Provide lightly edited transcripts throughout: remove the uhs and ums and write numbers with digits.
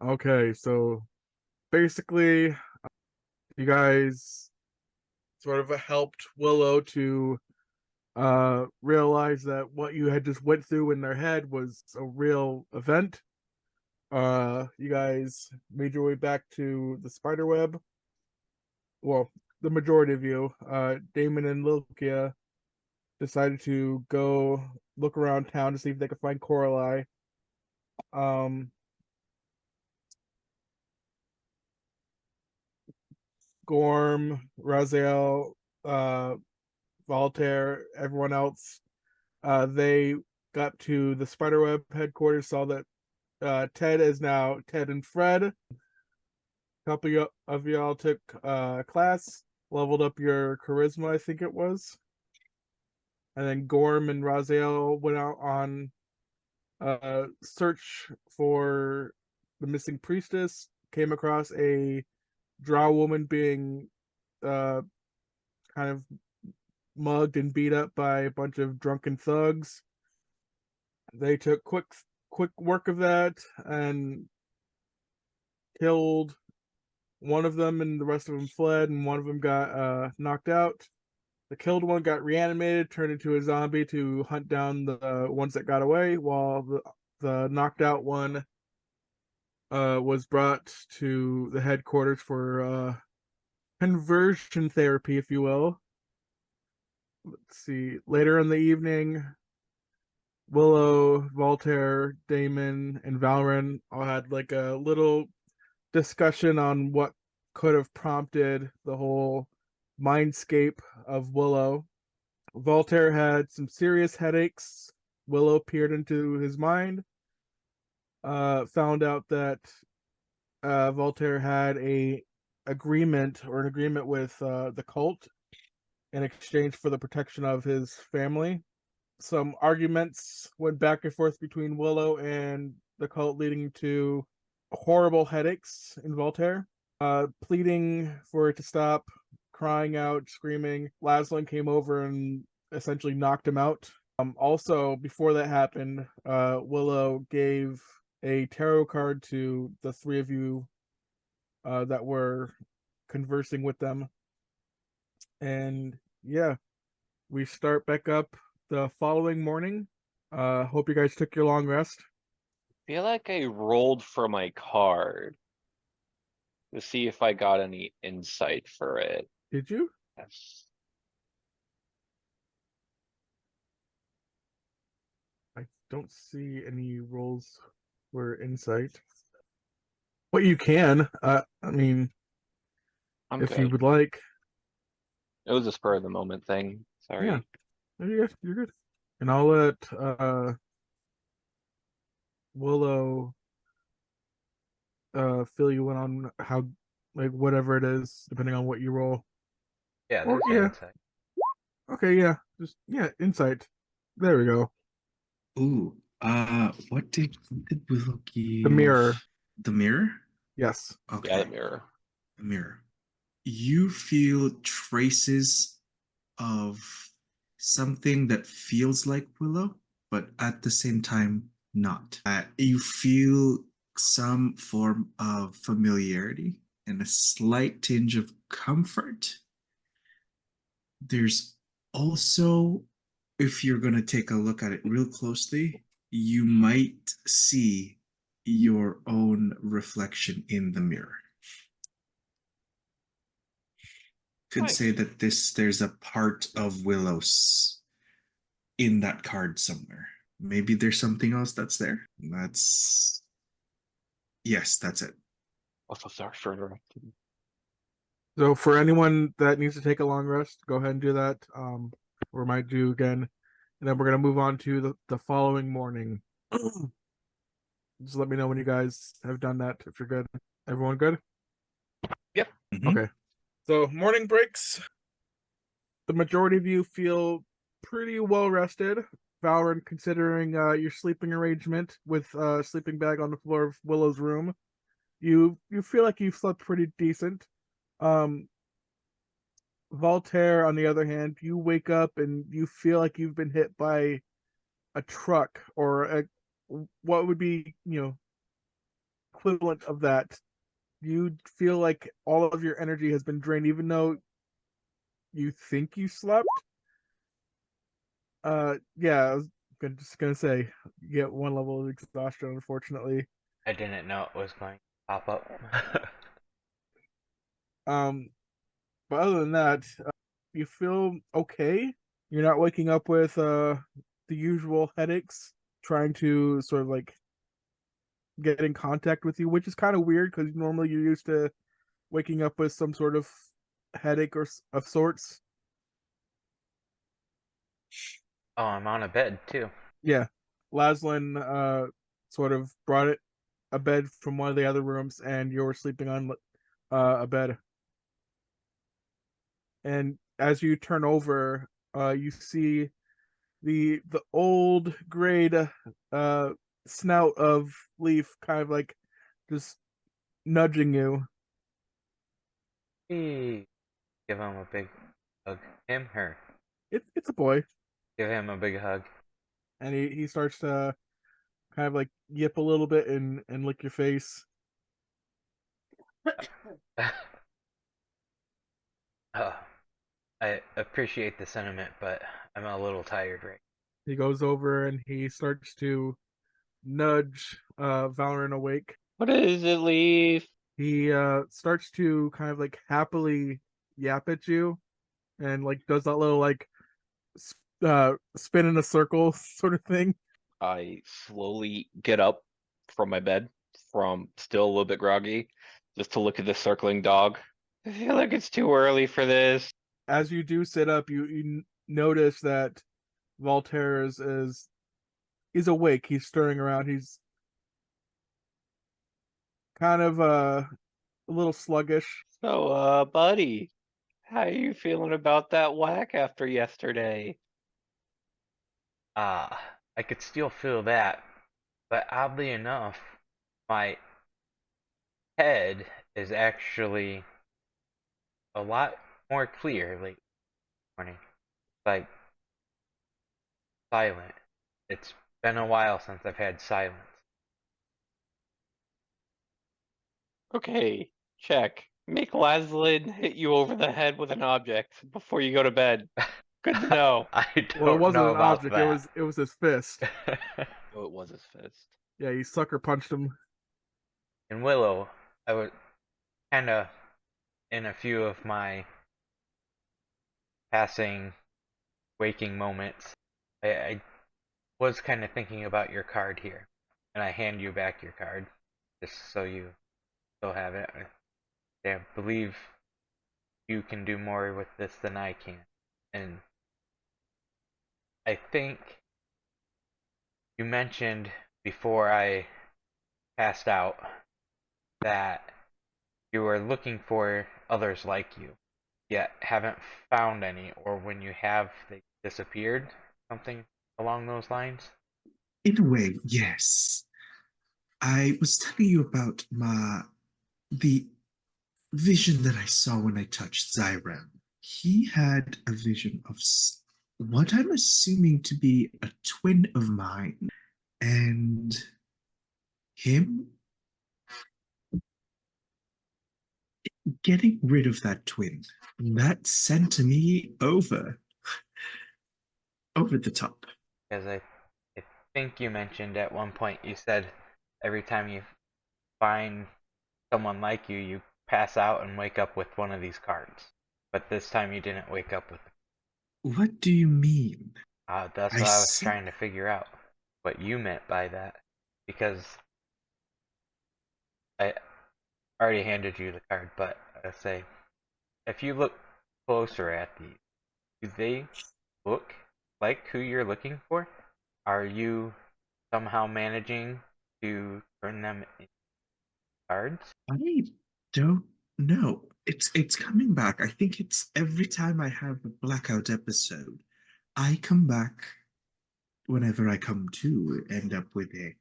Okay, so basically, you guys sort of helped Willow to realize that what you had just went through in their head was a real event. You guys made your way back to the spider web. Well, the majority of you, Damon and Lokia, decided to go look around town to see if they could find Coralie. Um, Gorm, Raziel, uh, Voltaire, everyone else, they got to the Spiderweb headquarters, saw that Ted and Fred. A couple of y'all took class, leveled up your charisma, I think it was. And then Gorm and Raziel went out on search for the missing priestess, came across a drow woman being uh, kind of mugged and beat up by a bunch of drunken thugs. They took quick work of that and killed one of them, and the rest of them fled, and one of them got knocked out. The killed one got reanimated, turned into a zombie to hunt down the ones that got away, while the knocked out one was brought to the headquarters for conversion therapy, if you will. Let's see. Later in the evening, Willow, Voltaire, Damon, and Valorant all had like a little discussion on what could have prompted the whole mindscape of Willow. Voltaire had some serious headaches. Willow peered into his mind, found out that Voltaire had an agreement with the cult in exchange for the protection of his family. Some arguments went back and forth between Willow and the cult, leading to horrible headaches in Voltaire. Pleading for it to stop, crying out, screaming. Laszlo came over and essentially knocked him out. Also, before that happened, Willow gave a tarot card to the three of you that were conversing with them. And yeah, we start back up the following morning. Hope you guys took your long rest. Feel like I rolled for my card to see if I got any insight for it. Did you? Yes. I don't see any rolls for insight. But you can. I mean, I'm if you good. would like. It was a spur of the moment thing. Yeah, Sorry. you're good. You're good. And I'll let Willow fill you in on how, like, whatever it is, depending on what you roll. Yeah, Or that's fine. yeah, That's fine. okay, yeah, just yeah, insight. There we go. Ooh, what did Willow The mirror. give? The mirror? Yes. Yeah, the Okay, mirror. the mirror. You feel traces of something that feels like Willow, but at the same time, not. You feel some form of familiarity and a slight tinge of comfort. There's also, if you're going to take a look at it real closely, you might see your own reflection in the mirror. Could say Nice. that there's a part of Willow's in that card somewhere. Maybe there's something else that's there. That's yes, that's it. Also, sorry for interrupting. So for anyone that needs to take a long rest, go ahead and do that. We might do again, and then we're gonna move on to the following morning. Just let me know when you guys have done that. If you're good, everyone good? Yep. Mhm. Okay. So morning breaks. The majority of you feel pretty well rested. Valorant, considering your sleeping arrangement with sleeping bag on the floor of Willow's room, you feel like you've slept pretty decent. Um, Voltaire, on the other hand, you wake up and you feel like you've been hit by a truck or what would be, equivalent of that. You feel like all of your energy has been drained, even though you think you slept. Yeah, I was just gonna say you get 1 level of exhaustion, unfortunately. I didn't know it was going to pop up. Um, but other than that, you feel okay. You're not waking up with the usual headaches, trying to sort of like get in contact with you, which is kind of weird because normally you're used to waking up with some sort of headache or of sorts. Oh, I'm on a bed too. Yeah, Laslin sort of brought it a bed from one of the other rooms, and you're sleeping on a bed. And as you turn over, you see the old grade snout of Leaf kind of like just nudging you. Hey, give him a big hug. Him, her. It's a boy, Give him a big hug. and he starts to kind of like yip a little bit and lick your face. Oh, I appreciate the sentiment, but I'm a little tired right He goes over and he starts to nudge Valorant awake. What is it, Leaf? He starts to kind of like happily yap at you and like does that little like spin in a circle sort of thing. I slowly get up from my bed, from still a little bit groggy, just to look at the circling dog. I feel like it's too early for this. As you do sit up, you notice that Voltaire is awake. He's stirring around. He's kind of a little sluggish. So, buddy, how are you feeling about that whack after yesterday? I could still feel that, but oddly enough, my head is actually a lot more clear late morning. Like silent. It's been a while since I've had silence. Okay, check. Make Laslin hit you over the head with an object before you go to bed. Good to know. I Well, it don't wasn't know an about object. that. It was his fist. Oh, it was his fist. Yeah, you sucker punched him. In Willow, I was kind of in a few of my passing waking moments. I was kind of thinking about your card here, and I hand you back your card just so you still have it. I believe you can do more with this than I can, and I think you mentioned before I passed out that you were looking for others like you, yet haven't found any, or when you have, they disappeared, something along those lines. In a way, yes. I was telling you about the vision that I saw when I touched Zyrem. He had a vision of what I'm assuming to be a twin of mine, and him getting rid of that twin. That sent me over the top. Because I think you mentioned at one point, you said every time you find someone like you, you pass out and wake up with one of these cards. But this time you didn't wake up with them. What do you mean? That's I what I was said trying to figure out. What you meant by that. Because I already handed you the card, but I say, if you look closer at these, do they look like who you're looking for? Are you somehow managing to turn them into cards? I don't know. It's coming back. I think it's every time I have a blackout episode, I come back whenever I come to end up with a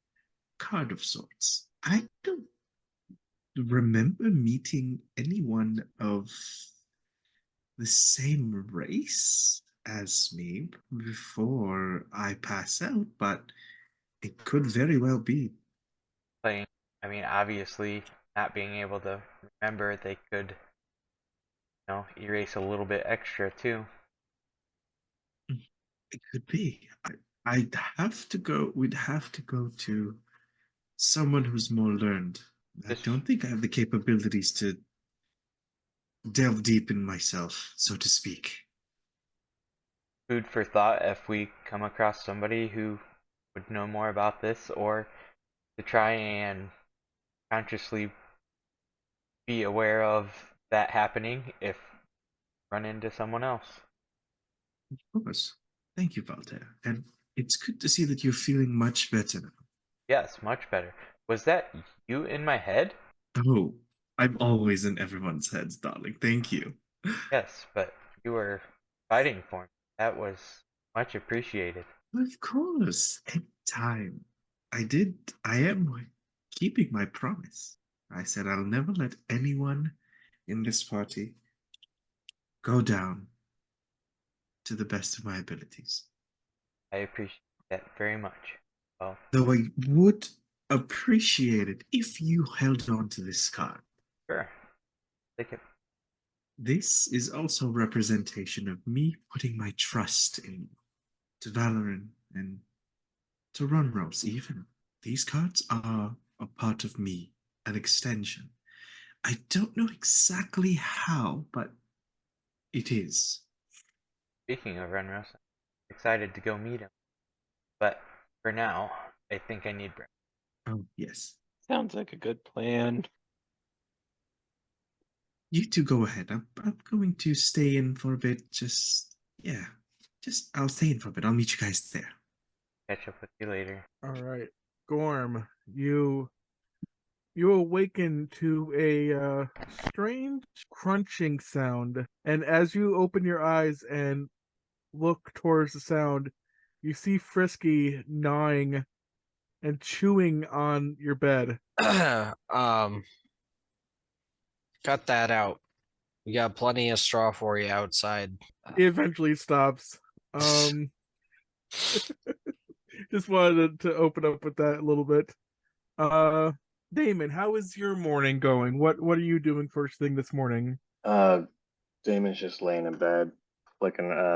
card of sorts. I don't remember meeting anyone of the same race as me before I pass out, but it could very well be. Playing I mean, obviously, not being able to remember, they could, erase a little bit extra too. It could be. I'd have to go. We'd have to go to someone who's more learned. I This don't think I have the capabilities to delve deep in myself, so to speak. food for thought if we come across somebody who would know more about this, or to try and consciously be aware of that happening if run into someone else. Of course. Thank you, Voltaire. And it's good to see that you're feeling much better now. Yes, much better. Was that you in my head? Oh, I'm always in everyone's heads, darling. Thank you. Yes, but you were fighting for me. That was much appreciated. Of course. Anytime. I am keeping my promise. I said I'll never let anyone in this party go down to the best of my abilities. I appreciate that very much. Well, Though I would appreciate it if you held on to this card. sure. Take it. This is also representation of me putting my trust in you, to Valorant and to Runrose even. These cards are a part of me, an extension. I don't know exactly how, but it is. Speaking of Renros, I'm excited to go meet him. But for now, I think I need breakfast. Oh, yes. Sounds like a good plan. You two go ahead. I'm going to stay in for a bit. Yeah. I'll stay in for a bit. I'll meet you guys there. Catch up with you later. All right, Gorm, you awaken to a strange crunching sound, and as you open your eyes and look towards the sound, you see Frisky gnawing and chewing on your bed. Cut that out. We got plenty of straw for you outside. He eventually stops. Just wanted to open up with that a little bit. Damon, how is your morning going? What are you doing first thing this morning? Damon's just laying in bed,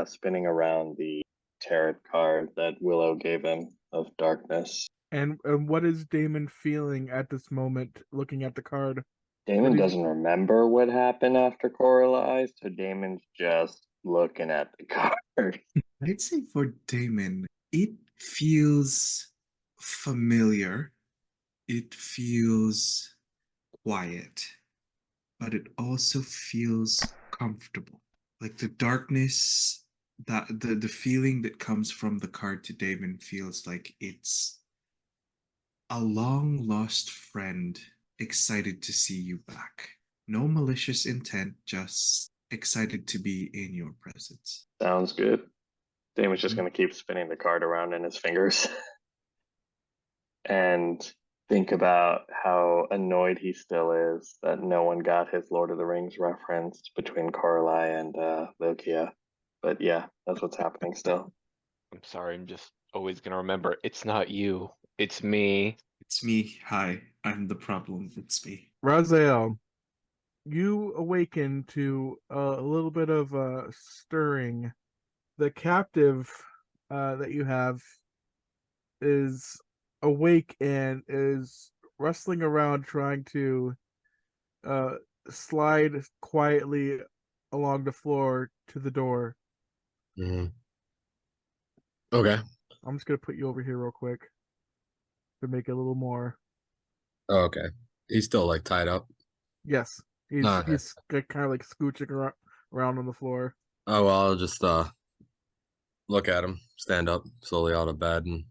spinning around the tarot card that Willow gave him of darkness. And what is Damon feeling at this moment looking at the card? Damon do you- doesn't remember what happened after Coralie, so Damon's just looking at the card. I'd say for Damon, it feels familiar. It feels quiet, but it also feels comfortable. Like the darkness, that the feeling that comes from the card to Damon feels like it's a long lost friend excited to see you back. No malicious intent, just excited to be in your presence. Sounds good. Damon's just going to keep spinning the card around in his fingers and think about how annoyed he still is that no one got his Lord of the Rings reference between Coralie and Lokia. But yeah, that's what's happening still. I'm sorry, I'm just always gonna remember, it's not you, it's me. It's me. Hi, I'm the problem. It's me. Raziel, you awaken to a little bit of stirring. The captive that you have is awake and is rustling around trying to uh, slide quietly along the floor to the door. Mm-hmm. Okay. I'm just gonna put you over here real quick to make it a little more. Oh, okay. He's still like tied up. Yes, he's Okay. he's kind of like scooching around on the floor. Oh well, I'll just look at him, stand up slowly out of bed, and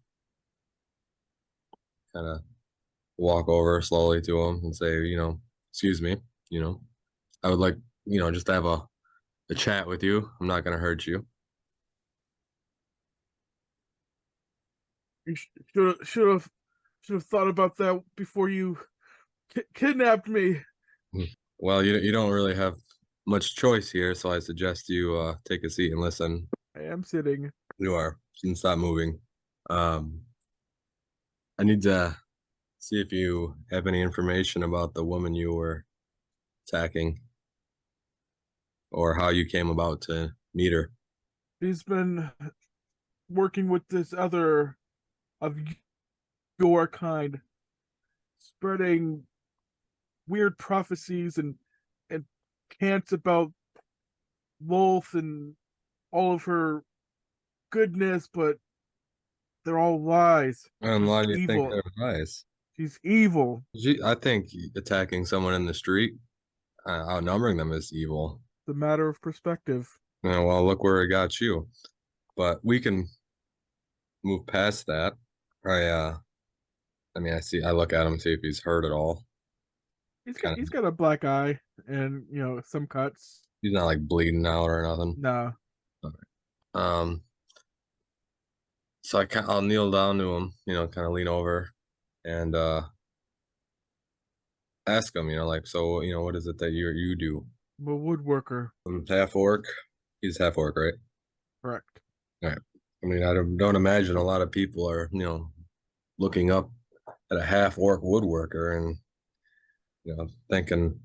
kind of walk over slowly to him and say, excuse me, I would like, just to have a chat with you. I'm not gonna hurt you. You should have thought about that before you kidnapped me. Well, you don't really have much choice here, so I suggest you take a seat and listen. I am sitting. You are. And stop moving. I need to see if you have any information about the woman you were attacking, or how you came about to meet her. He's been working with this other of your kind, spreading weird prophecies and cants about Lolth and all of her goodness, but they're all lies. And why do you think Evil. they're lies? She's evil. I think attacking someone in the street, outnumbering them is evil. It's a matter of perspective. Well, look where it got you. But we can move past that. I mean, I look at him, see if he's hurt at all. He's got a black eye and some cuts. He's not like bleeding out or nothing. No. So I'll kneel down to him, kind of lean over and ask him, like, so, what is it that you do? I'm a woodworker. I'm half orc. He's half orc, right? Correct. All right. I mean, I don't imagine a lot of people are, looking up at a half orc woodworker and, thinking,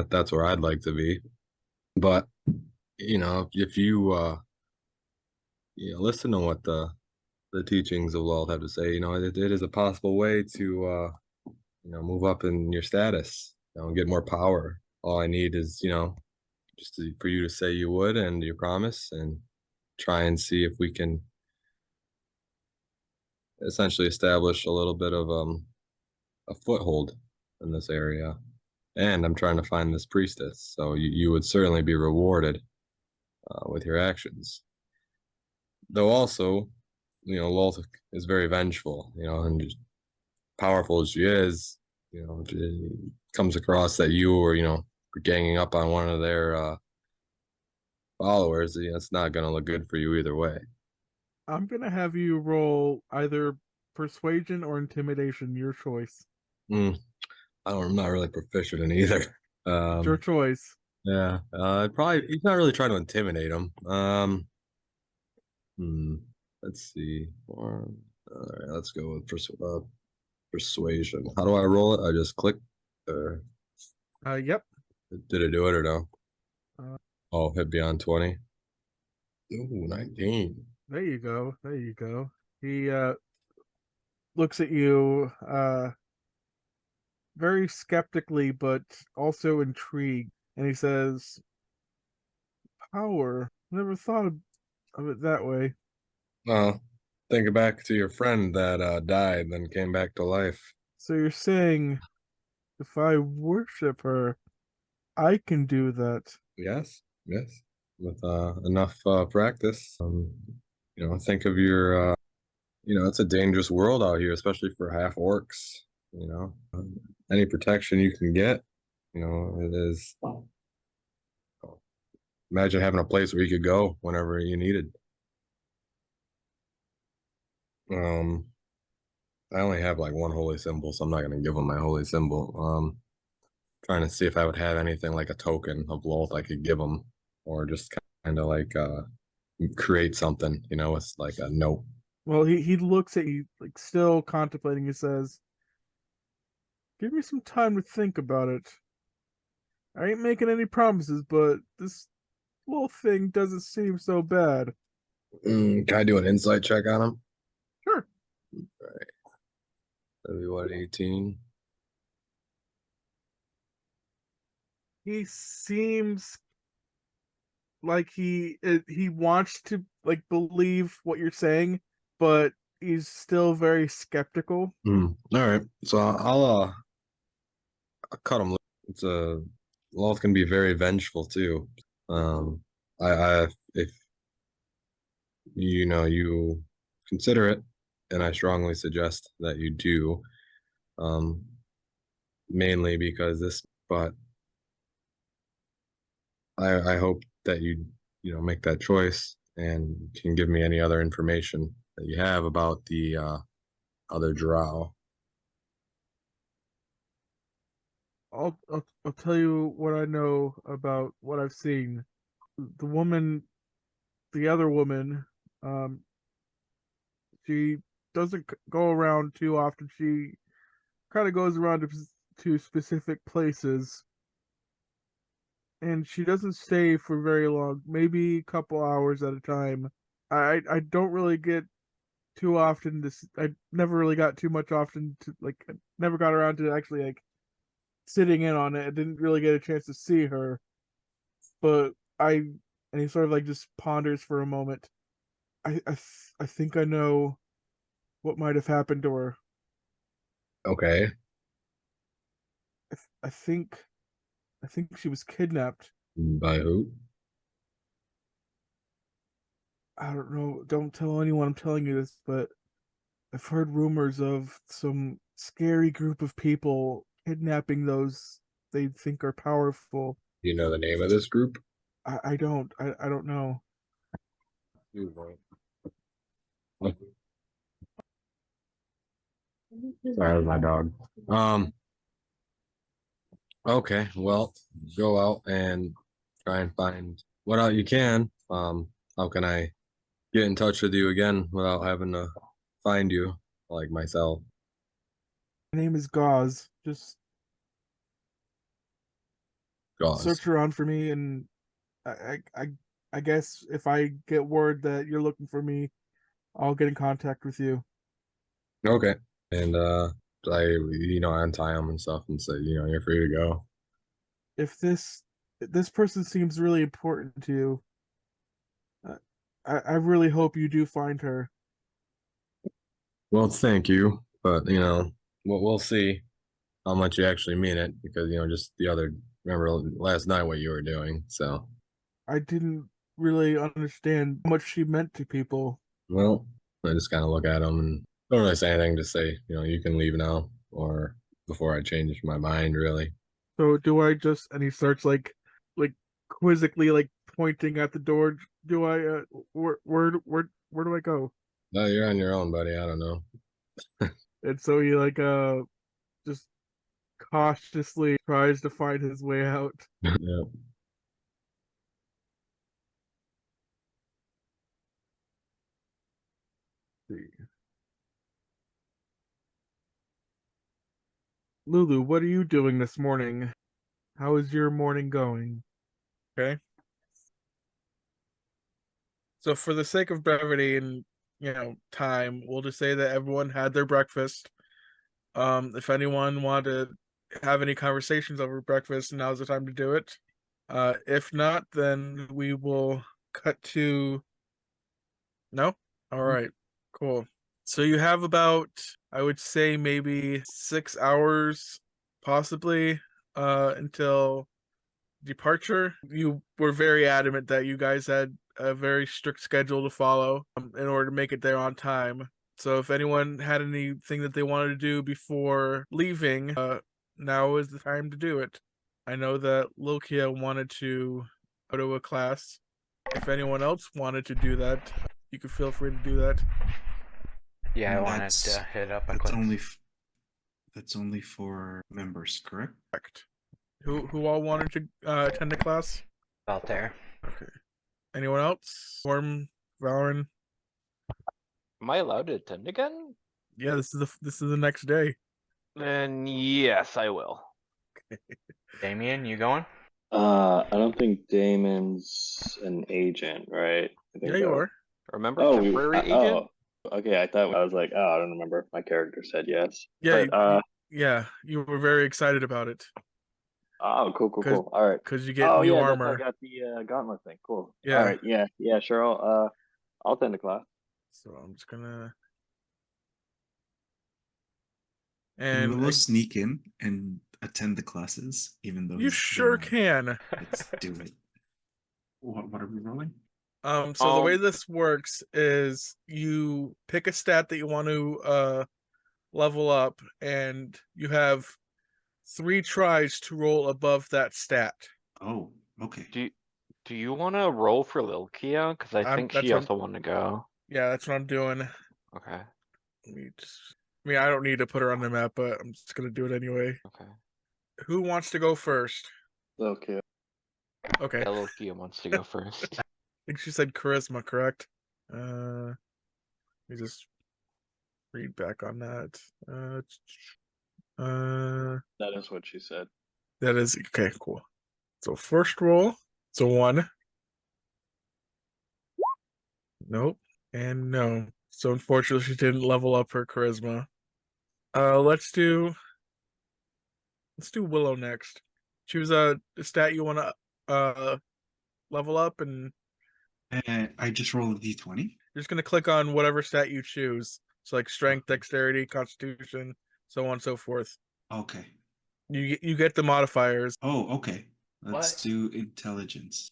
that's where I'd like to be. But, if you, listen to what the teachings of Lolth have to say, it is a possible way to, move up in your status, and get more power. All I need is, just for you to say you would and you promise, and try and see if we can essentially establish a little bit of a foothold in this area. And I'm trying to find this priestess, so you would certainly be rewarded with your actions. Though also, Lolth is very vengeful, and just powerful as she is, if it comes across that you were, ganging up on one of their followers, it's not going to look good for you either way. I'm going to have you roll either persuasion or intimidation, your choice. I'm not really proficient in either. It's your choice. Yeah, he's not really trying to intimidate him. Let's see. All right, let's go with persuasion. How do I roll it? I just click. Yep. Did it do it or no? Uh, Hit beyond 20. Ooh, 19. There you go. He looks at you very skeptically, but also intrigued, and he says, "Power. Never thought of it that way." Think back to your friend that died, then came back to life. So you're saying, if I worship her, I can do that? Yes. With enough practice. Think of your, it's a dangerous world out here, especially for half orcs. Any protection you can get, it is. Imagine having a place where you could go whenever you needed. I only have like one holy symbol, so I'm not going to give him my holy symbol. Trying to see if I would have anything like a token of Lolth I could give him, or just kind of like create something, with like a note. Well, he looks at you, like still contemplating. He says, "Give me some time to think about it. I ain't making any promises, but this little thing doesn't seem so bad." Can I do an insight check on him? Sure. All right. That'd be what, 18? He seems like he wants to like believe what you're saying, but he's still very skeptical. All right, so I'll cut him. It's Lolth can be very vengeful too. If you consider it, and I strongly suggest that you do, mainly because but I hope that you make that choice and can give me any other information that you have about the other drow. I'll tell you what I know about what I've seen. The other woman, she doesn't go around too often. She kind of goes around to specific places, and she doesn't stay for very long, maybe a couple hours at a time. I don't really get too often to. I never really got too much often to like. I never got around to actually like sitting in on it. I didn't really get a chance to see her, but and he sort of like just ponders for a moment. I think I know what might have happened to her. Okay. I think she was kidnapped. By who? I don't know. Don't tell anyone I'm telling you this, but I've heard rumors of some scary group of people kidnapping those they think are powerful. Do you know the name of this group? I don't. I don't know. Sorry, that was my dog. Okay, well, go out and try and find what out you can. How can I get in touch with you again without having to find you like myself? My name is Gauze. Just Gauze. search around for me, and I guess if I get word that you're looking for me, I'll get in contact with you. Okay. And untie them and stuff and say, you're free to go. If this person seems really important to you, I really hope you do find her. Well, thank you, but we'll see how much you actually mean it, because just remember last night what you were doing. So, I didn't really understand how much she meant to people. well, I just kind of look at them and don't really say anything. Just say, you can leave now, or before I change my mind, really. So do I just? And he starts like quizzically like pointing at the door. Do I? Where do I go? No, you're on your own, buddy. I don't know. And so he like just cautiously tries to find his way out. Yeah. Lulu, what are you doing this morning? How is your morning going? Okay. So for the sake of brevity and time, we'll just say that everyone had their breakfast. If anyone wanted to have any conversations over breakfast, now's the time to do it. If not, then we will cut to. No? All right. Cool. So you have about, I would say, maybe 6 hours, possibly, until departure. You were very adamant that you guys had a very strict schedule to follow in order to make it there on time. So if anyone had anything that they wanted to do before leaving, now is the time to do it. I know that Lokia wanted to go to a class. If anyone else wanted to do that, you could feel free to do that. Yeah, I And wanted to hit up a that's class. that's only for members, correct? Correct. Who all wanted to attend the class? Out there. Okay. Anyone else? Storm, Valorant. Am I allowed to attend again? Yeah, this is the next day. Then yes, I will. Damien, you going? I don't think Damon's an agent, right? I think Yeah, you that- are. Remember Oh, temporary agent? okay. I was like, I don't remember if my character said yes. Yeah, But yeah, you were very excited about it oh, cool, 'Cause- cool. All right. because you get Oh new yeah, armor. that's I got the gauntlet thing. Cool. Yeah. All right. Yeah. Sure. I'll attend the class. So I'm just gonna. Can And Willow sneak in and attend the classes, even though you he's sure there? can. Let's do it. What are we rolling? So the way Um, this works is you pick a stat that you want to level up, and you have 3 tries to roll above that stat. Oh, okay. Do you want to roll for Lilkia? Because I think that's she what also wanted to go. Yeah, that's what I'm doing. Okay. I don't need to put her on the map, but I'm just gonna do it anyway. Okay. Who wants to go first? Okay. Okay. Yeah, Lilkia wants to go first. I think she said charisma, correct? Let me just read back on that. That is what she said. That is okay. Cool. So first roll. It's a 1. Nope. And no. So unfortunately, she didn't level up her charisma. Let's do Willow next. Choose a stat you want to level up, and I just roll a d20. you're just gonna click on whatever stat you choose. So like strength, dexterity, constitution, so on and so forth. Okay. You get the modifiers. Oh, okay. Let's What? do intelligence.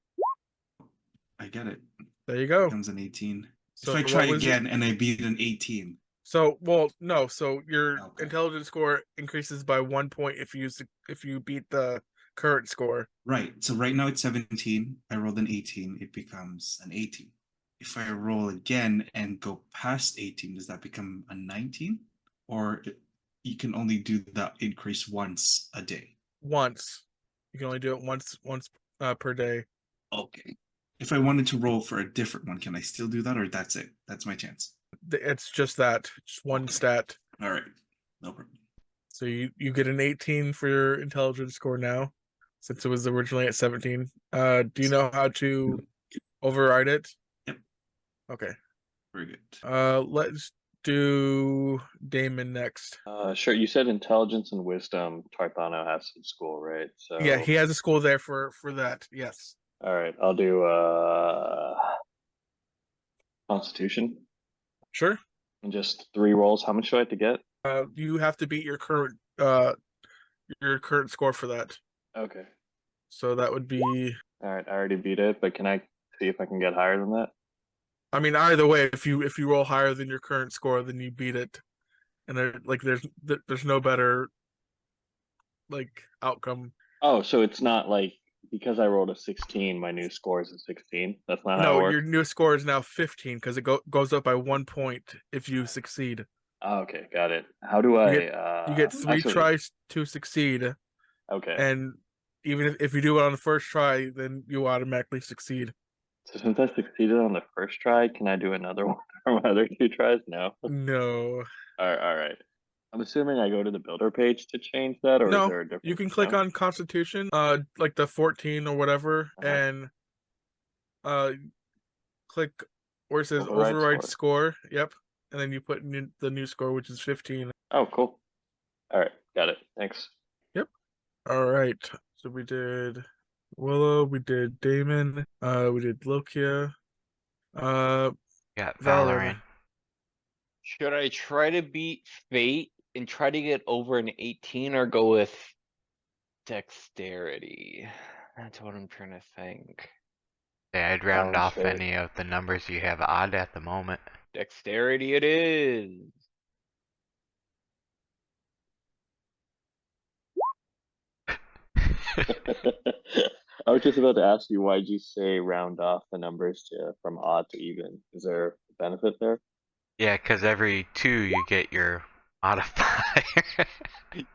I get it. There you go. Becomes an 18. So if I what try was again and I beat an 18. So well, no. So your Okay. intelligence score increases by 1 point if you beat the current score. Right. So right now it's 17. I rolled an 18. It becomes an 18. If I roll again and go past 18, does that become a 19? Or you can only do the increase once a day? Once. You can only do it once per day. Okay. If I wanted to roll for a different one, can I still do that, or that's it? That's my chance. It's just that, just one Okay. stat. All right. No problem. So you get an 18 for your intelligence score now, since it was originally at 17. Do you know how to override it? Yep. Okay. Very good. Let's do Damon next. Sure. You said intelligence and wisdom. Tarthano has some school, right? So Yeah, he has a school there for that. Yes. All right, I'll do Constitution Sure. and just 3 rolls. How much do I have to get? You have to beat your current score for that. Okay. So that would be. All right, I already beat it, but can I see if I can get higher than that? I mean, either way, if you roll higher than your current score, then you beat it, and there's no better like outcome. Oh, so it's not like because I rolled a 16, my new score is a 16. That's not how it No, works. your new score is now 15 because it goes up by 1 point if you succeed. Oh, okay, got it. How do I? You get 3 actually, tries to succeed, Okay. and even if you do it on the first try, then you automatically succeed. So since I succeeded on the first try, can I do another one for my other 2 tries? No. No, All right. I'm assuming I go to the builder page to change that, or is no, there a different? you can click on Constitution, like the 14 or whatever, Uh-huh. and click where it says Override override score. Yep, and then you put in the new score, which is 15. Oh, cool. All right, got it. Thanks. All right, so we did Willow, we did Damon, we did Lokia, Got Valorant. Valorant. Should I try to beat Fate and try to get over an 18 or go with Dexterity? That's what I'm trying to think. Yeah, I'd round Challenge off Fate. any of the numbers you have odd at the moment. Dexterity it is. I was just about to ask you, why'd you say round off the numbers from odd to even? Is there a benefit there? Yeah, because every 2 you get your modifier.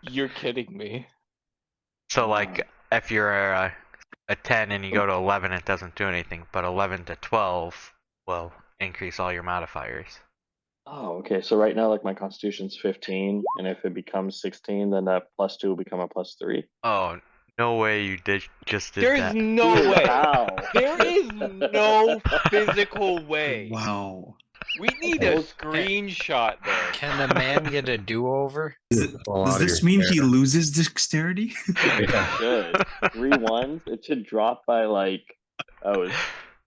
You're kidding me. So like, if you're a 10 and you go to 11, it doesn't do anything, but 11 to 12 will increase all your modifiers. Oh, okay. So right now, like my constitution's 15, and if it becomes 16, then that +2 will become a +3. Oh, no way you just did There's that. no Dude, way. how? There is no physical way. Wow. We need a screenshot there. Can a man get a do-over? Does this mean he loses dexterity? Yeah. Good. 3 1s. It should drop by like, it's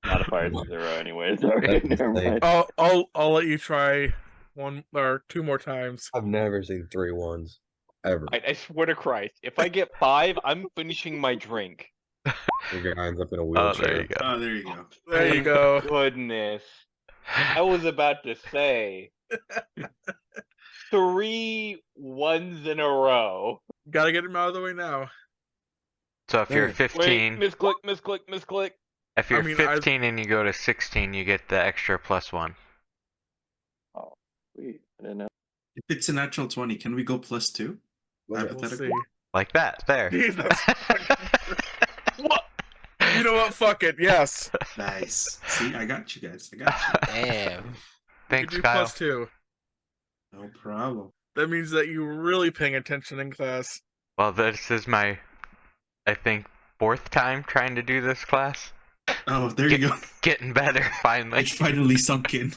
modifiers are 0 anyways. Alright, That's never insane. mind. I'll let you try 1 or 2 more times. I've never seen 3 1s ever. I swear to Christ, if I get 5, I'm finishing my drink. The guy ends up in a Oh, wheelchair. there you go. Oh, there you go. There you go. Goodness. I was about to say 3 1s in a row. Gotta get him out of the way now. So if you're Wait, 15, Wait, misclick. if you're I mean, 15 and you go to 16, you get the extra +1. Oh, sweet. I didn't know. If it's a natural 20, can we go +2? Look at- We'll Hypothetically? see. Like that, there. Jesus. What? You know what? Fuck it. Yes. Nice. See, I got you guys. I got you. Damn. You Thanks, could do Kyle. +2. No problem. That means that you were really paying attention in class. Well, this is my, I think, 4th time trying to do this class. Oh, there you go. Getting better, finally. It finally sunk in.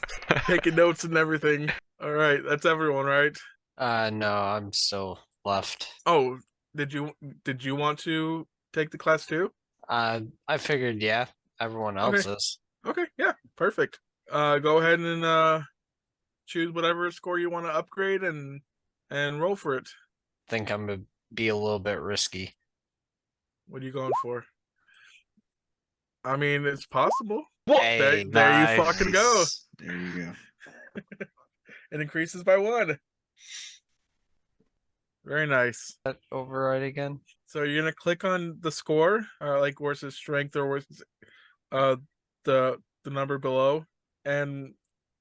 Taking notes and everything. All right, that's everyone, right? No, I'm still left. Oh, did you want to take the class too? I figured, yeah, everyone else Okay. is. Okay, yeah, perfect. Go ahead and choose whatever score you want to upgrade and roll for it. Think I'm gonna be a little bit risky. What are you going for? I mean, it's possible. Hey, There you nice. fucking go. Nice. There you go. It increases by 1. Very nice. that override again? So you're gonna click on the score, like where it says strength or where it says, the number below, and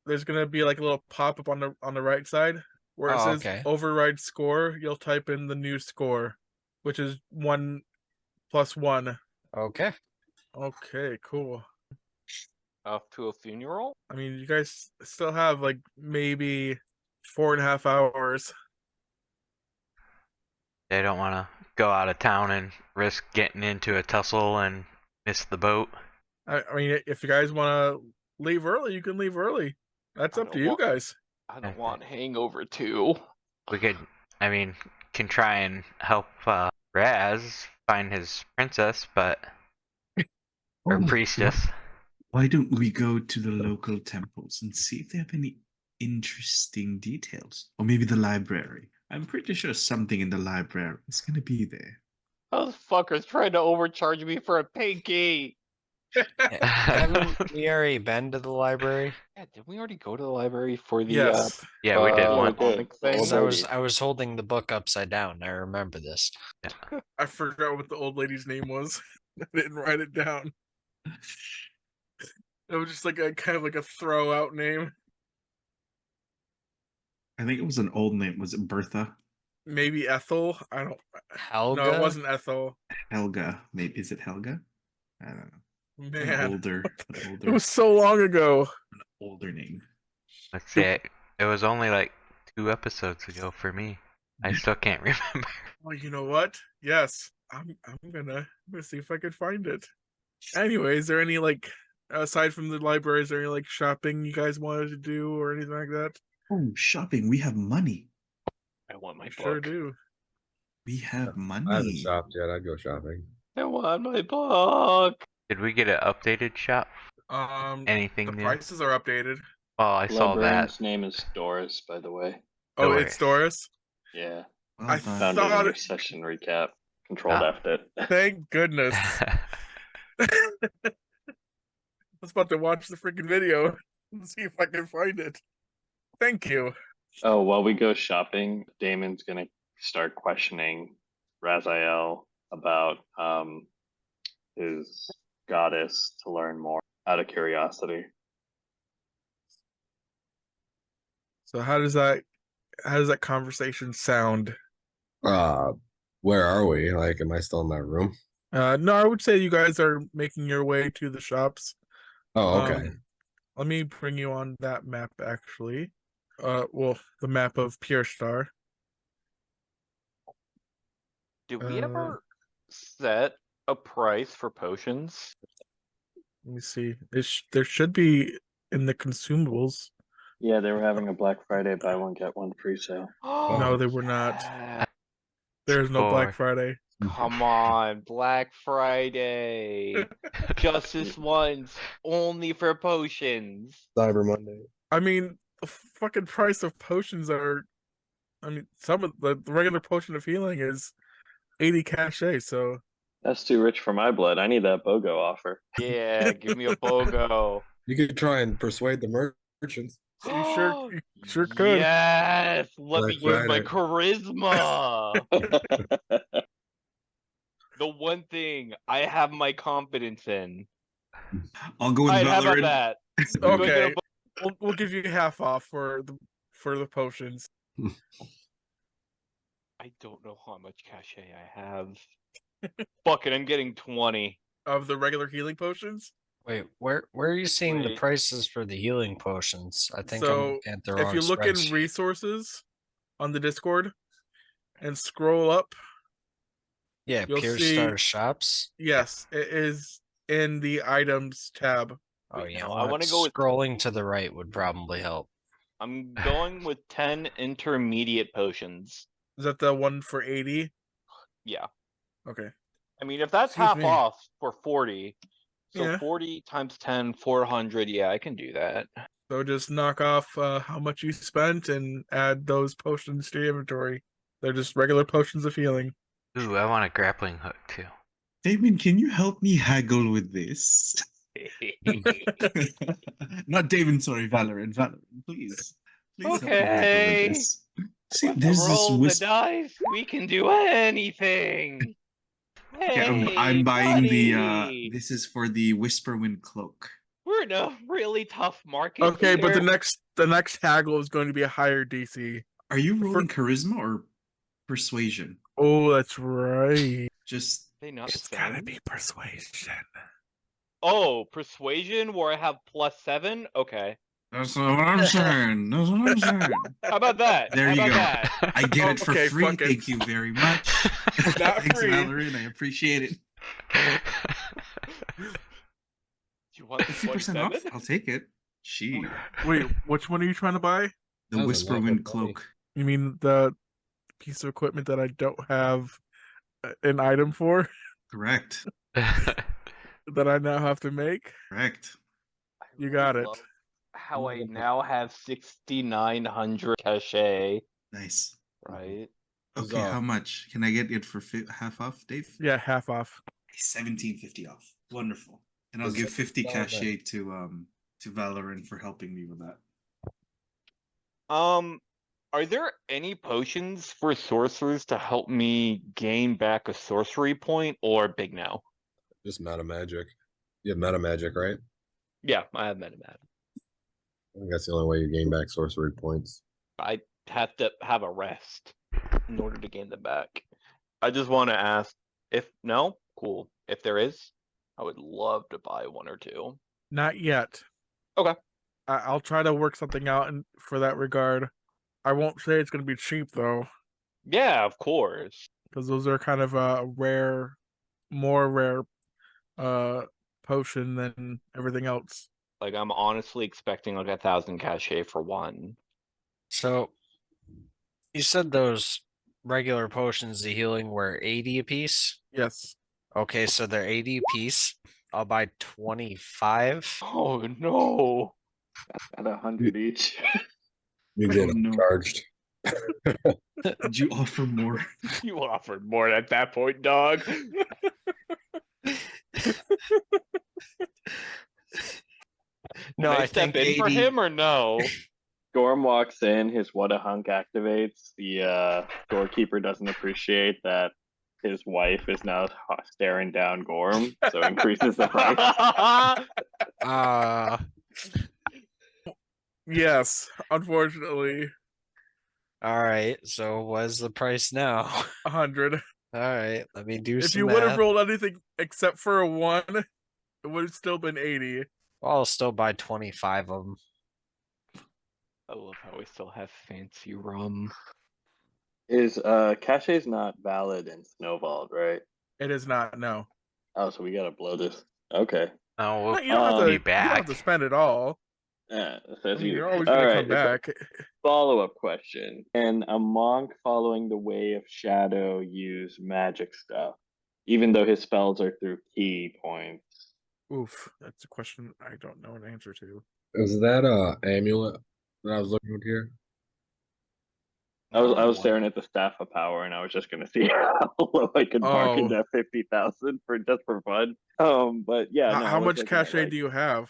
there's gonna be like a little pop up on the right side where it Oh, says okay. override score. You'll type in the new score, which is 1 + 1. Okay. Okay, cool. Off to a funeral? I mean, you guys still have like maybe 4.5 hours. They don't want to go out of town and risk getting into a tussle and miss the boat. I mean, if you guys want to leave early, you can leave early. That's I up to don't you want- guys. I don't want hangover 2. We could, I mean, can try and help Raz find his princess, but or Oh, priestess. Why don't we go to the local temples and see if they have any interesting details? Or maybe the library. I'm pretty sure something in the library is going to be there. Those fuckers tried to overcharge me for a pinky. Haven't we already been to the library? Yeah, did we already go to the library for the Yes. Yeah, we did uh, one. comic thing? Because Already. I was holding the book upside down. I remember this. I forgot what the old lady's name was. I didn't write it down. It was just like a kind of like a throw out name. I think it was an old name. Was it Bertha? Maybe Ethel. I don't. Helga? No, it wasn't Ethel. Helga. Maybe is it Helga? I don't know. An Man, older, it was so long ago. older name. Let's see. It was only like 2 episodes ago for me. I still can't remember. Well, you know what? Yes, I'm gonna see if I can find it. Anyway, is there any like aside from the library, is there any like shopping you guys wanted to do or anything like that? Oh, shopping. We have money. I want my I book. sure do. We have money. I haven't shopped yet. I'd go shopping. I want my book. Did we get an updated shop? Anything The new? prices are updated. Oh, I saw that. Librarian's name is Doris, by the way. Oh, it's Doris. Yeah. Well I done. Found it in thought your it- session recap. Controlled Ah. F'd it. Thank goodness. I was about to watch the freaking video and see if I can find it. Thank you. Oh, while we go shopping, Damon's gonna start questioning Raziel about his goddess to learn more out of curiosity. So how does that conversation sound? Where are we? Like, am I still in my room? No, I would say you guys are making your way to the shops. Oh, okay. Let me bring you on that map actually. Well, the map of Pure Star. Did we Uh, ever set a price for potions? Let me see. There should be in the consumables. Yeah, they were having a Black Friday buy one get one free sale. No, they were not. Yeah. There's no Black Boy. Friday. Come on, Black Friday. Just this once, only for potions. Cyber Monday. I mean, the fucking price of potions are. I mean, some of the regular potion of healing is 80 cachet. So That's too rich for my blood. I need that BOGO offer. Yeah, give me a BOGO. You could try and persuade the merchants. you sure could. Yes, let me Black use my Friday. charisma. The one thing I have my confidence in. I'll go with Alright, how about Valorant. that? Go get a Okay, we'll give you half off for the potions. I don't know how much cachet I have. Fuck it, I'm getting 20. Of the regular healing potions. Wait, where are you seeing the Wait. prices for the healing potions? I think I'm So looking at the wrong if you look in spreadsheet. resources, on the Discord and scroll up. Yeah, You'll Pure see- Star Shops. Yes, it is in the items tab. Oh, Wait, you no, know I what? wanna go with- Scrolling to the right would probably help. I'm going with 10 intermediate potions. Is that the one for 80? Yeah. Okay. I mean, if that's Excuse half me. off for 40, so Yeah. 40 times 10, 400. Yeah, I can do that. So just knock off how much you spent and add those potions to your inventory. They're just regular potions of healing. Ooh, I want a grappling hook too. Damon, can you help me haggle with this? Not Damon, sorry, Valorant. Valorant, please. Please help me haggle Okay. with this. See, Let's there's this roll the whisper. dice. We can do anything. Okay, I'm Hey, buying the buddy. this is for the Whisperwind cloak. We're in a really tough market. Okay, but here. the next haggle is going to be a higher DC. Are you rolling charisma or persuasion? Oh, that's right. Just They not the It's gotta same? be persuasion. Oh, persuasion where I have +7? Okay. that's what I'm saying. That's what I'm saying. How about that? There How you about go. that? I get it for Okay, free. fuck it. Thank you very much. Not Thanks, free. Valorant. I appreciate it. You want 50% off? 27? I'll take it. Gee. Wait, which one are you trying to buy? The That was a lot of Whisperwind money. cloak. You mean the piece of equipment that I don't have an item for Correct. that I now have to make? Correct. I You got it. love How I Another- now have 6,900 cachet, Nice. right? Is, Okay, how much? Can I get it for half off, Dave? Yeah, half off. 1750 off. Wonderful. And I'll Is give it- 50 oh, cachet to Valorant for helping me with that. Are there any potions for sorcerers to help me gain back a sorcery point or big now? Just meta magic. You have meta magic, right? Yeah, I have metamat. I think that's the only way you gain back sorcery points. I have to have a rest in order to gain them back. I just want to ask if no, cool. If there is, I would love to buy one or two. Not yet. Okay. I'll try to work something out for that regard. I won't say it's going to be cheap though, Yeah, of course. because those are kind of more rare potion than everything else. Like I'm honestly expecting like 1,000 cachet for one. So, you said those regular potions of healing were 80 apiece? Yes. Okay, so they're 80 apiece. I'll buy 25. Oh no. At 100 each. You get Oh, no. charged. Did you offer more? You offered more at that point, dog. No, Can I step think in for 80 him or no? Gorm walks in, his what a hunk activates. The doorkeeper doesn't appreciate that his wife is now staring down Gorm, so increases the price. Yes, unfortunately, all right, so what's the price now? 100. All right, let me do If some you would have math. rolled anything except for a 1, it would have still been 80. I'll still buy 25 of them. I love how we still have fancy rum. His cache's not valid in Snowballed, right? It is not, no. Oh, so we gotta blow this. Okay. No, No, we'll you don't have to. be You don't have back. to spend it all. Yeah, I says mean, you. you're always All gonna right, come back. Follow-up question. Can a monk following the way of shadow use magic stuff, even though his spells are through key points? Oof, that's a question I don't know an answer to. Is that amulet that I was looking at here? I was staring at the staff of power, and I was just gonna see how low I could mark Oh. into 50,000 for just for fun. But yeah, no, I How was much looking at, cachet do you have?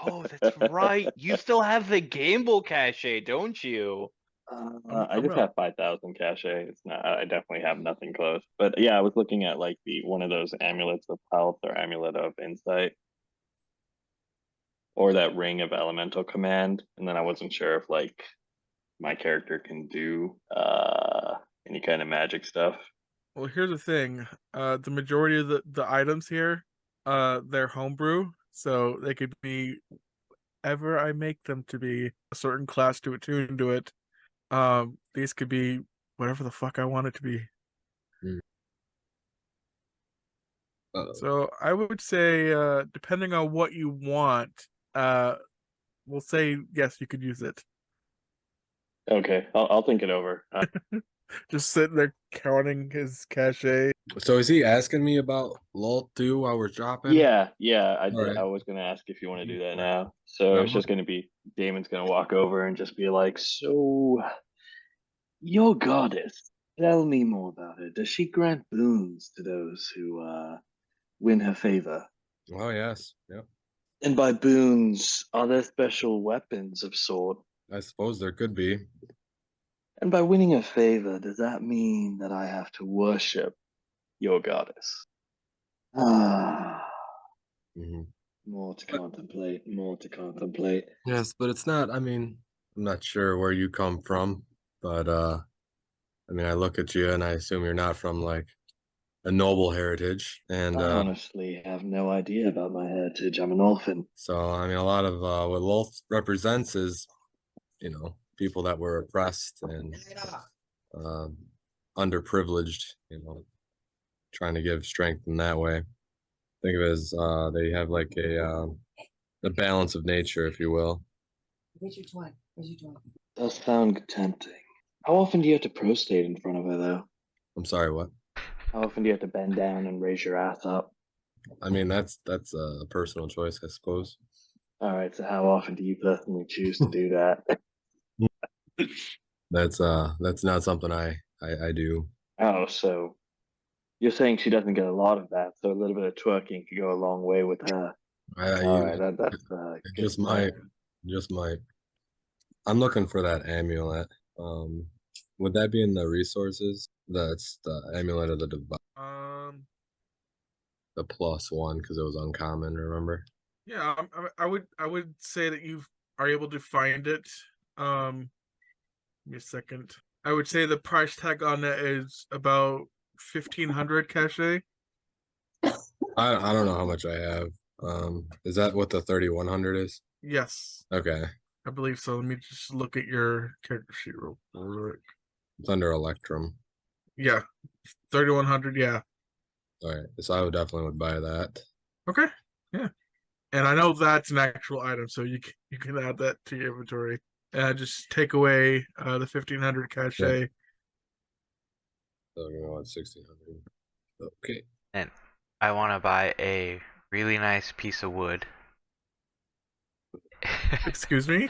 Oh, that's right. You still have the gamble cachet, don't you? I just have 5,000 cachet. It's not. I definitely have nothing close. But yeah, I was looking at like the one of those amulets of health or amulet of insight, or that ring of elemental command, and then I wasn't sure if like my character can do any kind of magic stuff. Well, here's the thing. The majority of the items here, they're homebrew, so they could be ever I make them to be a certain class to attune to it. These could be whatever the fuck I want it to be. So I would say, depending on what you want, we'll say yes, you could use it. Okay, I'll think it over. Just sitting there counting his cachet. So is he asking me about LOL too while we're dropping? Yeah, I Alright. was gonna ask if you want to do that Alright. now. So Yeah, it's just gonna be Damon's gonna walk over and just be like, "So, your goddess, tell me more about her. Does she grant boons to those who win her favor? Oh yes. Yep. And by boons, are there special weapons of sort? I suppose there could be. And by winning her favor, does that mean that I have to worship your goddess?" Ah, hmm more to contemplate. More to contemplate. Yes, but it's not. I mean, I'm not sure where you come from, but I mean, I look at you and I assume you're not from like a noble heritage, and I honestly have no idea about my heritage. I'm an orphan. so I mean, a lot of what LOL represents is, you know, people that were oppressed and um, underprivileged. You know, trying to give strength in that way. Think of it as they have like a balance of nature, if you will. Does sound tempting. How often do you have to prostate in front of her, though? I'm sorry, what? How often do you have to bend down and raise your ass up? I mean, that's a personal choice, I suppose. All right, so how often do you personally choose to do that? That's not something I do. Oh, so you're saying she doesn't get a lot of that, so a little bit of twerking could go a long way with her. All right, that's It good just to know. might, just might. I'm looking for that amulet. Would that be in the resources? That's the amulet of the the +1 because it was uncommon. Remember? Yeah, I would say that you are able to find it. Give me a second. I would say the price tag on that is about 1,500 cachet. I don't know how much I have. Is that what the 3,100 is? Yes, Okay, I believe so. Let me just look at your character sheet real quick. it's under Electrum. Yeah, 3,100. Yeah. All right, so I would definitely buy that. Okay. Yeah. And I know that's an actual item, so you can add that to your inventory. Just take away the 1,500 cachet. So you know what, 1,600. Okay. And I want to buy a really nice piece of wood. Excuse me?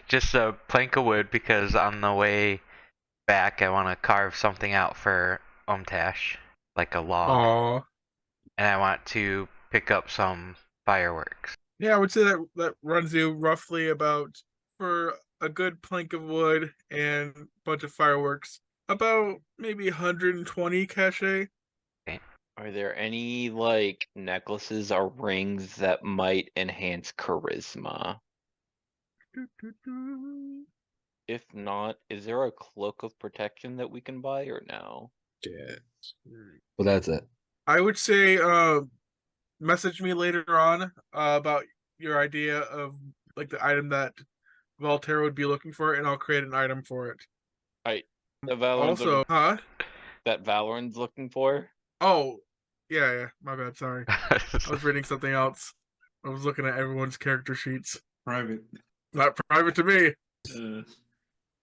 Just a plank of wood because on the way back I want to carve something out for Umtash, like a log. Aw. And I want to pick up some fireworks. Yeah, I would say that runs you roughly about, for a good plank of wood and a bunch of fireworks, about maybe 120 cachet. Are there any like necklaces or rings that might enhance charisma? If not, is there a cloak of protection that we can buy or no? Yeah. Well, that's it. I would say message me later on about your idea of like the item that Voltaire would be looking for, and I'll create an item for it. The Valorant's Also, that Valorant's looking for? Oh, yeah, my bad, sorry. I was reading something else. I was looking at everyone's character sheets. Private. Not private to me.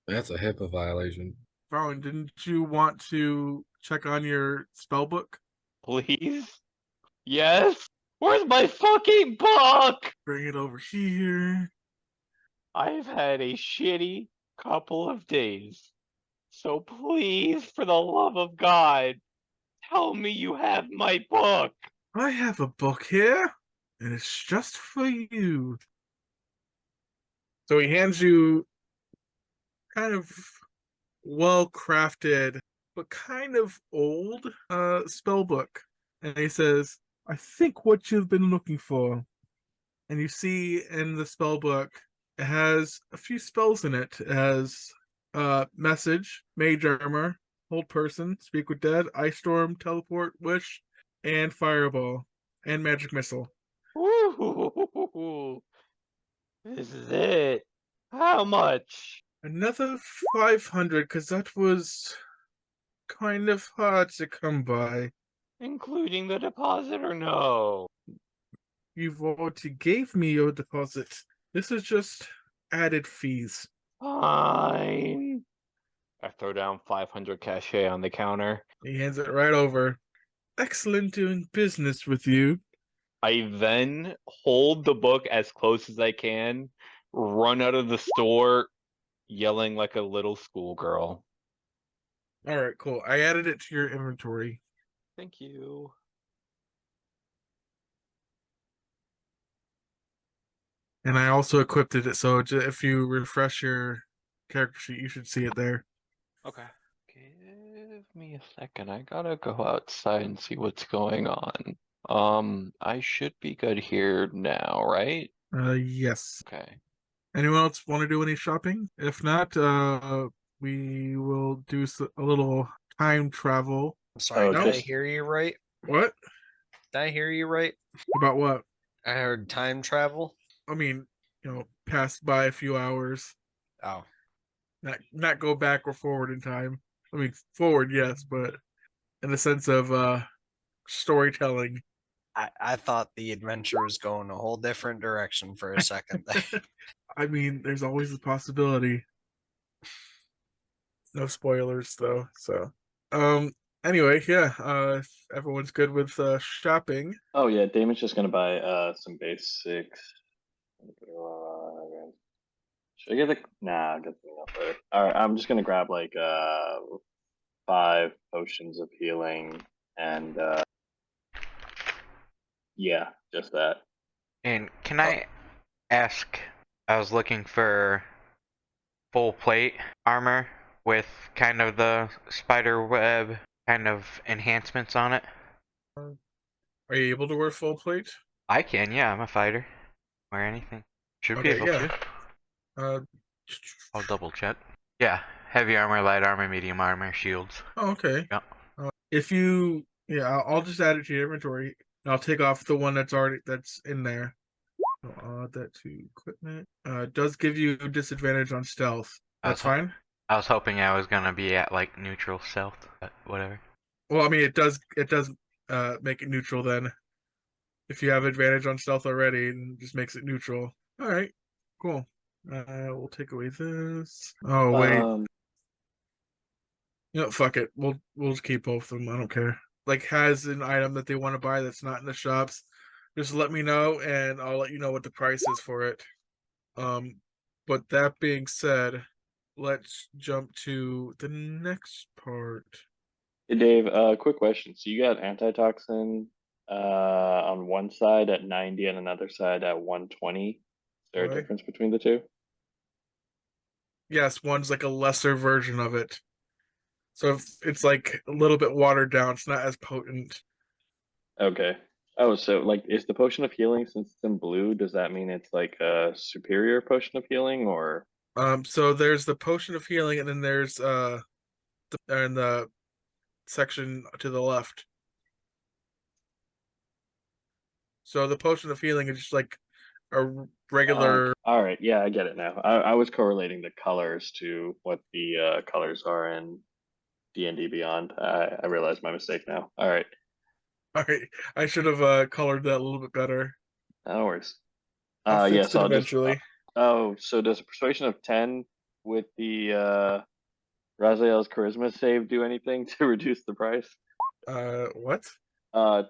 That's a HIPAA violation. Fallon, didn't you want to check on your spell book? Please? Yes? Where's my fucking book? Bring it over here. I've had a shitty couple of days. So please, for the love of God, tell me you have my book. I have a book here, and it's just for you. So he hands you kind of well-crafted, but kind of old spell book. And he says, I think what you've been looking for. And you see in the spell book, it has a few spells in it. It has Message, Mage Armor, Hold Person, Speak with Dead, Ice Storm, Teleport, Wish, and Fireball, and Magic Missile. Woo! This is it. How much? Another 500, because that was kind of hard to come by. Including the deposit or no? You've already gave me your deposit. This is just added fees. Fine. I throw down 500 cachet on the counter. He hands it right over. Excellent doing business with you. I then hold the book as close as I can, run out of the store, yelling like a little schoolgirl. All right, cool. I added it to your inventory. Thank you. And I also equipped it, so if you refresh your character sheet, you should see it there. Okay. Give me a second. I gotta go outside and see what's going on. I should be good here now, right? Yes. Okay. Anyone else want to do any shopping? If not, we will do a little time travel. I'm sorry, Oh, did I just- hear you right? What? Did I hear you right? About what? I heard time travel. I mean, pass by a few hours. Oh, Not go back or forward in time. I mean, forward, yes, but in the sense of storytelling. I thought the adventure was going a whole different direction for a second there. I mean, there's always the possibility. No spoilers though. So, anyway, yeah. If everyone's good with shopping. Oh yeah, Damon's just gonna buy some basics. Should I get the nah? I'll get something else later. All right, I'm just gonna grab like 5 potions of healing and yeah, just that. And can I ask? I was looking for full plate armor with kind of the spider web kind of enhancements on it. Are you able to wear full plate? I can, yeah. I'm a fighter. Wear anything. Should be Okay, able yeah. to. I'll double check. Yeah, heavy armor, light armor, medium armor, shields. Oh, okay. Yep. If you, yeah, I'll just add it to your inventory. And I'll take off the one that's in there. I'll add that to equipment. It does give you disadvantage on stealth. That's fine. I was hoping I was gonna be at like neutral stealth, but whatever. Well, I mean, it does make it neutral then. If you have advantage on stealth already, it just makes it neutral. All right, cool. We'll take away this. Oh wait, fuck it. We'll just keep both of them. I don't care. Like, has an item that they want to buy that's not in the shops, just let me know and I'll let you know what the price is for it. But that being said, let's jump to the next part. Hey Dave, quick question. So you got antitoxin on one side at 90 and another side at 120. Is there a Right. difference between the two? Yes, one's like a lesser version of it. So if it's like a little bit watered down. It's not as potent. Okay. Oh, so like is the potion of healing, since it's in blue, does that mean it's like a superior potion of healing or So there's the potion of healing, and then there's the section to the left. So the potion of healing is just like a regular. all right, yeah, I get it now. I was correlating the colors to what the colors are in D&D Beyond. I realized my mistake now. All right. All right, I should have colored that a little bit better. No worries. I'll Yeah, fix so it I'll just eventually. oh, so does a persuasion of 10 with the Raziel's charisma save do anything to reduce the price? What? For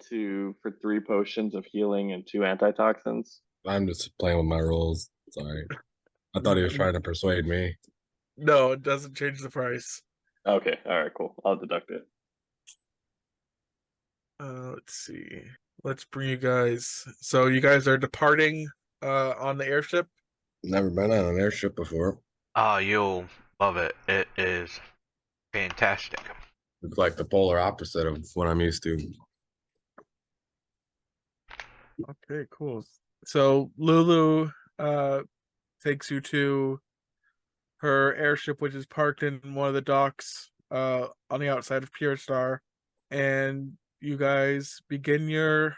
3 potions of healing and 2 antitoxins. I'm just playing with my rules. Sorry. I thought he was trying to persuade me. No, it doesn't change the price. Okay, all right, cool. I'll deduct it. Let's see. Let's bring you guys. So you guys are departing on the airship. Never been on an airship before. Oh, you'll love it. It is fantastic. It's like the polar opposite of what I'm used to. Okay, cool. So Lulu takes you to her airship, which is parked in one of the docks on the outside of Pure Star, and you guys begin your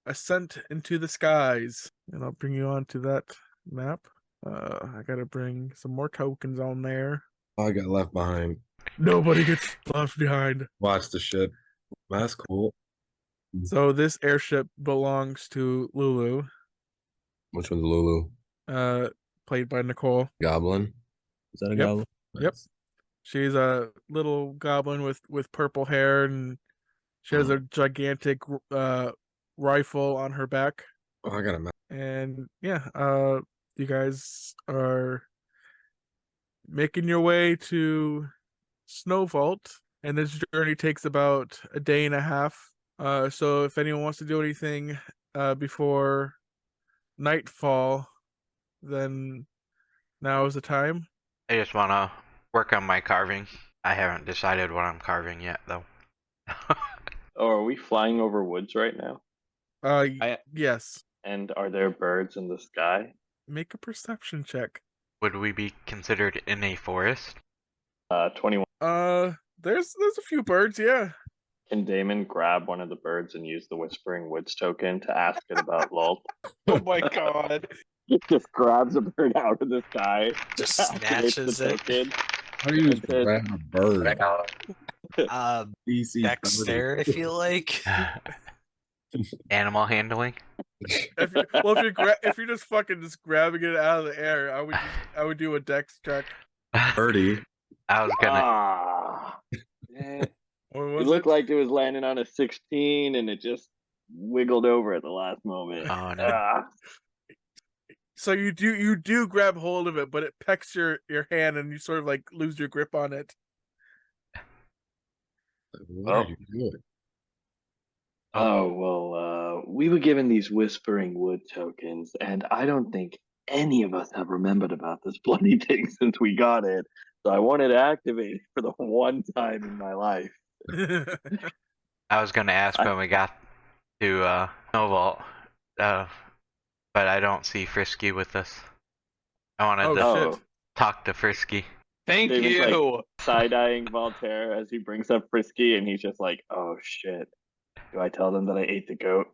ascent into the skies. And I'll bring you on to that map. I gotta bring some more tokens on there. I got left behind. Nobody gets left behind. Watch the ship. That's cool. So this airship belongs to Lulu, Which one's Lulu? played by Nicole. Goblin? Is that a Yep. goblin? Yep. She's a little goblin with purple hair, and she has a gigantic rifle on her back. Oh, I got a map. And yeah, you guys are making your way to Snow Vault, and this journey takes about a day and a half. So if anyone wants to do anything before nightfall, then now is the time. I just want to work on my carving. I haven't decided what I'm carving yet, though. Oh, are we flying over woods right now? Yes. And are there birds in the sky? Make a perception check. Would we be considered in a forest? 21. There's a few birds, yeah. Can Damon grab one of the birds and use the Whispering Woods token to ask it about Vault? Oh my god. He just grabs a bird out of the sky, Just activates snatches the it. token. How do you It says- grab a bird? DC Dexter, I feel like. Animal handling? If you're just fucking just grabbing it out of the air, I would do a dex check. Birdie. I was gonna. Ah. Eh, What It was looked like it was landing on a 16 and it just wiggled over at the last moment. Oh no. Ah. So you do grab hold of it, but it pecks your hand and you sort of like lose your grip on it. Why did you do it? Oh, well, we were given these Whispering Wood tokens, and I don't think any of us have remembered about this bloody thing since we got it. So I wanted to activate it for the one time in my life. I was gonna ask when we got to Snow Vault, but I don't see Frisky with us. I wanted Oh, to Oh, shit. talk to Frisky. Thank David's like- you. side-eyeing Voltaire as he brings up Frisky, and he's just like, oh shit. Do I tell them that I ate the goat?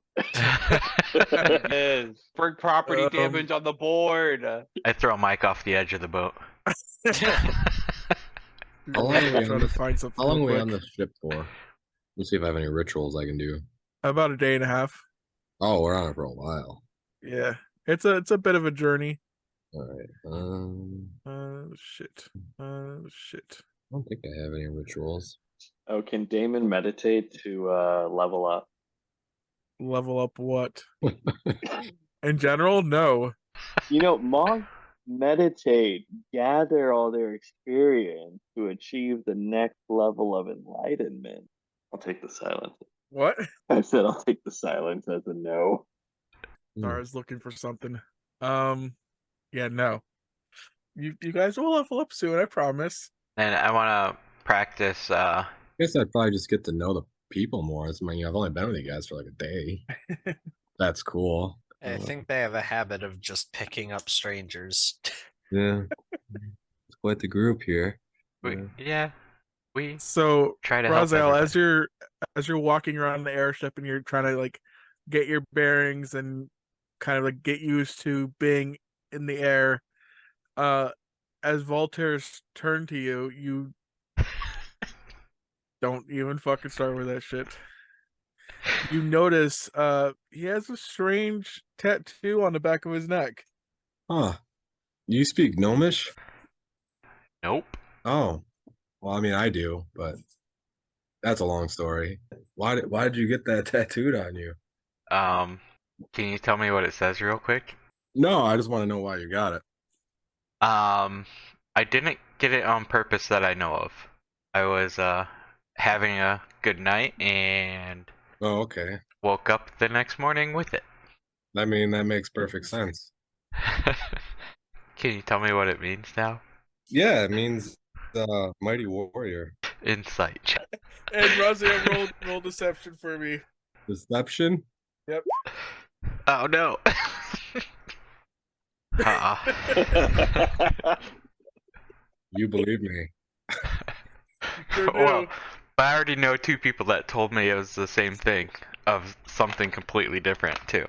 It is. Bring property Um, damage on the board. I throw Mike off the edge of the boat. How long are we Trying on to this- find something How long are real we on quick. this ship for? Let's see if I have any rituals I can do. About a day and a half. Oh, we're on it for a while. Yeah, it's a bit of a journey. All right. Shit. Shit. I don't think I have any rituals. Oh, can Damon meditate to level up? Level up what? In general, no. You know, monks meditate, gather all their experience to achieve the next level of enlightenment. I'll take the silence. What? I said I'll take the silence as a no. Zara's looking for something. Yeah, no. You guys will level up soon, I promise. And I want to practice. I guess I'd probably just get to know the people more. I mean, I've only been with you guys for like a day. That's cool. I think they have a habit of just picking up strangers. Yeah. It's quite the group here. We So try to help Raziel, everybody. as you're walking around the airship and you're trying to like get your bearings and kind of like get used to being in the air, as Voltaire's turn to you, you don't even fucking start with that shit. You notice he has a strange tattoo on the back of his neck. Huh. You speak Gnomish? Nope. Oh. Well, I mean, I do, but that's a long story. Why did you get that tattooed on you? Can you tell me what it says real quick? No, I just want to know why you got it. I didn't get it on purpose that I know of. I was having a good night and Oh, okay. woke up the next morning with it. I mean, that makes perfect sense. Can you tell me what it means now? Yeah, it means mighty warrior. Insight check. And Raziel roll deception for me. Deception? Yep. Oh no. You believe me. Sure do. Well, I already know two people that told me it was the same thing of something completely different too.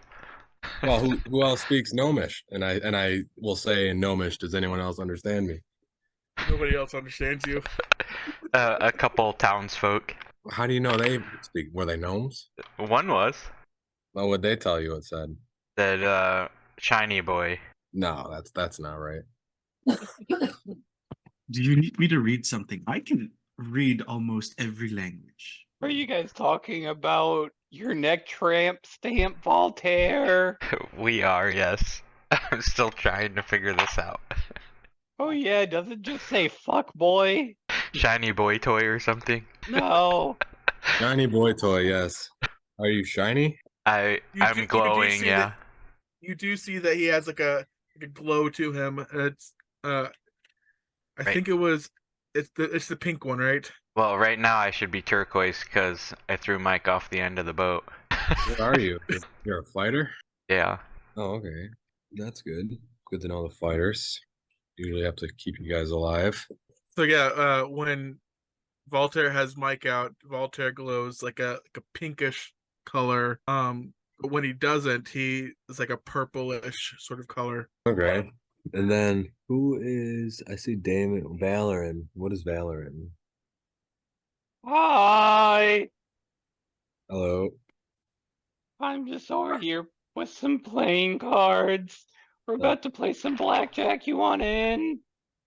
Well, who else speaks Gnomish? And I will say in Gnomish, does anyone else understand me? Nobody else understands you. A couple townsfolk. How do you know they speak? Were they gnomes? One was What would they tell you it said? that shiny boy. No, that's not right. Do you need me to read something? I can read almost every language. Are you guys talking about your neck stamp Voltaire? We are, yes. I'm still trying to figure this out. Oh yeah, does it just say fuck boy? Shiny boy toy or something. No. Shiny boy toy, yes. Are you shiny? I'm glowing, see yeah. that you do see that he has like a glow to him. It's I Right. think it's the pink one, right? Well, right now I should be turquoise because I threw Mike off the end of the boat. What are you? You're a fighter? Yeah. Oh, okay. That's good. Good to know the fighters. Usually have to keep you guys alive. So yeah, when Voltaire has Mike out, Voltaire glows like a pinkish color. But when he doesn't, he is like a purplish sort of color. Okay. And then who is I see Damon Valoran. What is Valoran? Hi. Hello. I'm just over here with some playing cards. We're about to play some blackjack. You want in?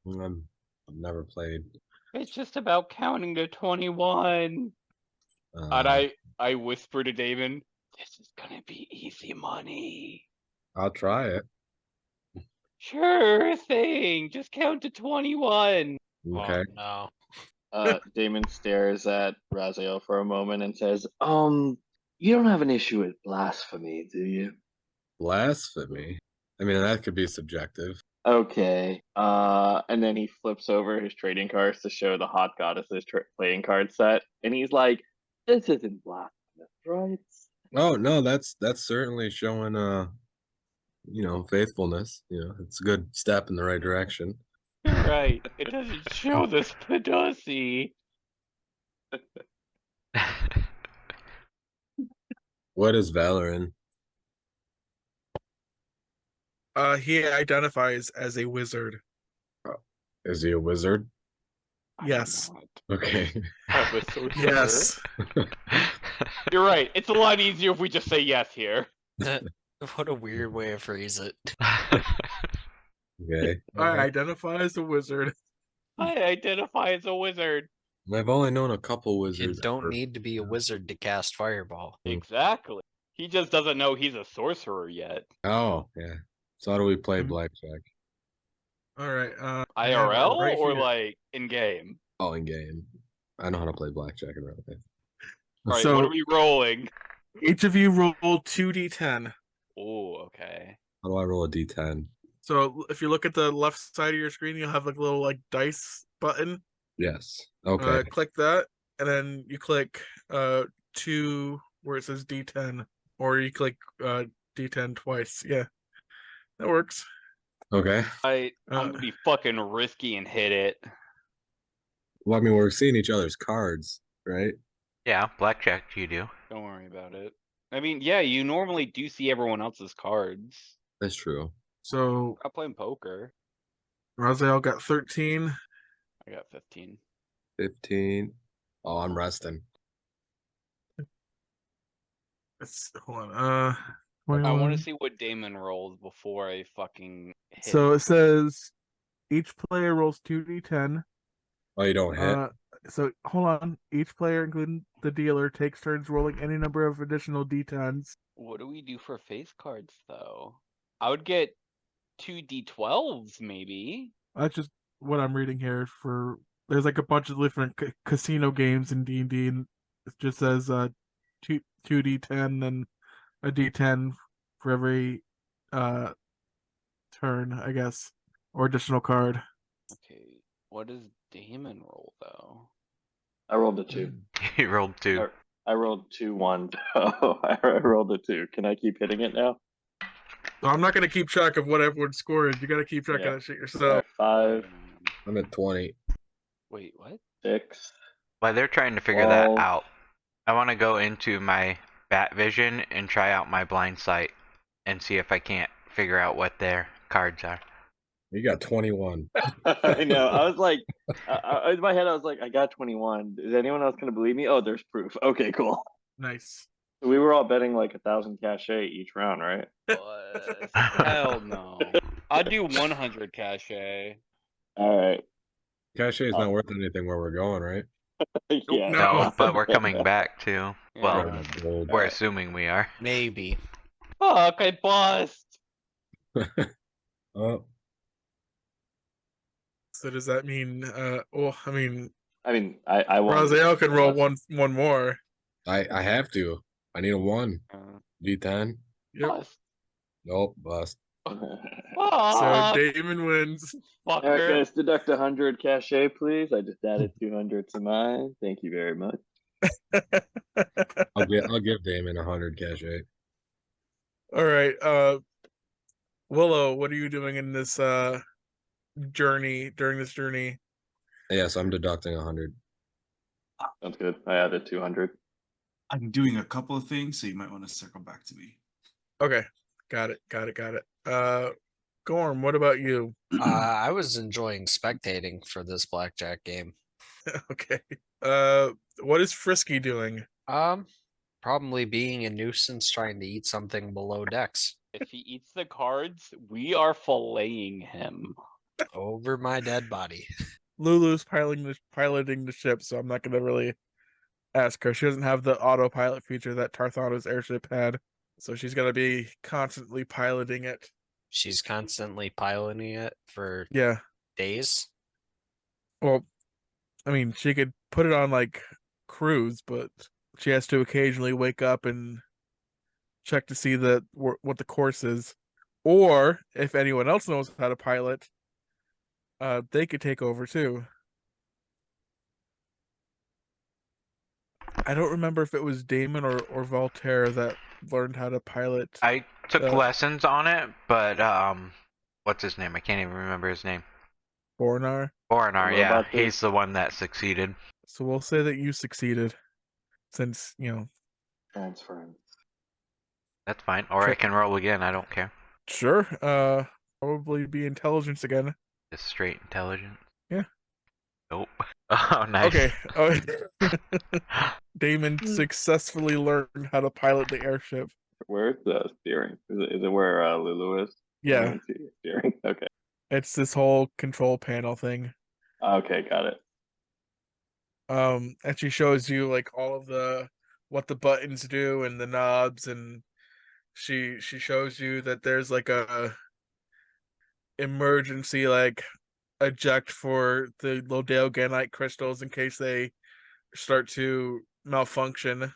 I've never played. It's just about counting to 21. And I whisper to Damon, this is gonna be easy money. I'll try it. Sure thing. Just count to 21. Okay. Oh, no. Damon stares at Raziel for a moment and says, you don't have an issue with blasphemy, do you? Blasphemy. I mean, that could be subjective. Okay. And then he flips over his trading cards to show the Hot Goddesses playing card set, and he's like, "This isn't blasphemous, right?" Oh no, that's certainly showing faithfulness. It's a good step in the right direction. You're right. It doesn't show this pedacy. What is Valoran? He identifies as a wizard. Is he a wizard? Yes. Okay. I was so sure. Yes. You're right. It's a lot easier if we just say yes here. What a weird way to phrase it. Okay. I identify as a wizard. I identify as a wizard. I've only known a couple You wizards. don't need to be a wizard to cast Fireball. Exactly. He just doesn't know he's a sorcerer yet. Oh, yeah. So how do we play Mhm. blackjack? All right. I have it IRL right or here. like in game? Oh, in game. I know how to play blackjack in real life. All right, So- what are we rolling? Each of you roll 2d10. Oh, okay. How do I roll a d10? So if you look at the left side of your screen, you'll have like a little like dice button. Yes. Okay. Click that, and then you click 2 where it says D10, or you click D10 twice. Yeah, that works. Okay. I'm gonna be fucking risky and hit it. Well, I mean, we're seeing each other's cards, right? Yeah, blackjack you do. Don't worry about it. I mean, yeah, you normally do see everyone else's cards. That's true. So I'm playing poker. Raziel got 13. I got 15. 15. Oh, I'm resting. Hold on. I 21. want to see what Damon rolls before I fucking hit. So it says each player rolls 2d10. Oh, you don't hit? So hold on. Each player, including the dealer, takes turns rolling any number of additional d10s. What do we do for face cards, though? I would get 2 d12s, maybe. That's just what I'm reading here. There's like a bunch of different casino games in D&D, and it just says 2d10 and a d10 for every turn, I guess, or additional card. Okay, what does Damon roll, though? I rolled a 2. He rolled 2. I rolled 2, 1. Oh, I rolled a 2. Can I keep hitting it now? So I'm not going to keep track of what everyone's score is. You got to keep track Yeah. of that shit yourself. 5, I'm at 20. Wait, what? 6. While they're trying to figure that 12. out, I want to go into my bat vision and try out my blind sight. and see if I can't figure out what their cards are. You got 21. I know. I was like, in my head, I was like, I got 21. Is anyone else gonna believe me? Oh, there's proof. Okay, cool. Nice. We were all betting like 1,000 cachet each round, right? Hell no. I'd do 100 cachet. All right. Cachet is not worth anything where we're going, right? Yeah. No. But we're coming back too. Well, Yeah. Gold. we're Alright. assuming we are. Maybe. Fuck, I bust. Oh, So does that mean? Well, I mean, I mean, I won. Raziel can roll one more. I have to. I need a 1. D10. Yep. Bust. Nope, bust. So Fuck, Damon wins. All right, fucker. guys, deduct 100 cachet, please. I just added 200 to mine. Thank you very much. I'll give Damon 100 cachet. All right. Willow, what are you doing in this journey during this journey? Yes, I'm deducting 100. Sounds good. I added 200. I'm doing a couple of things, so you might want to circle back to me. Okay. Got it. Gorm, what about you? I was enjoying spectating for this blackjack game. Okay. What is Frisky doing? Probably being a nuisance trying to eat something below decks. If he eats the cards, we are filleting him. Over my dead body. Lulu's piloting the ship, so I'm not gonna really ask her. She doesn't have the autopilot feature that Tarthana's airship had, so she's gonna be constantly piloting it. She's constantly piloting it for Yeah. days. Well, I mean, she could put it on like cruise, but she has to occasionally wake up and check to see what the course is, or if anyone else knows how to pilot, they could take over too. I don't remember if it was Damon or Voltaire that learned how to pilot. I took the lessons on it, but what's his name? I can't even remember his name. Borinar. Borinar, The yeah, robot dude? he's the one that succeeded. So we'll say that you succeeded, since Transference. That's fine. Or I Okay. can roll again. I don't care. Sure. Probably be intelligence again. Just straight intelligence. Yeah. Nope. Oh, nice. Okay. Damon successfully learned how to pilot the airship. Where's the steering? Is it where Lulu is? I Yeah, don't see steering. Okay. it's this whole control panel thing. Okay, got it. And she shows you like all of what the buttons do and the knobs, and she shows you that there's like a emergency like eject for the Lodale Ganite crystals in case they start to malfunction.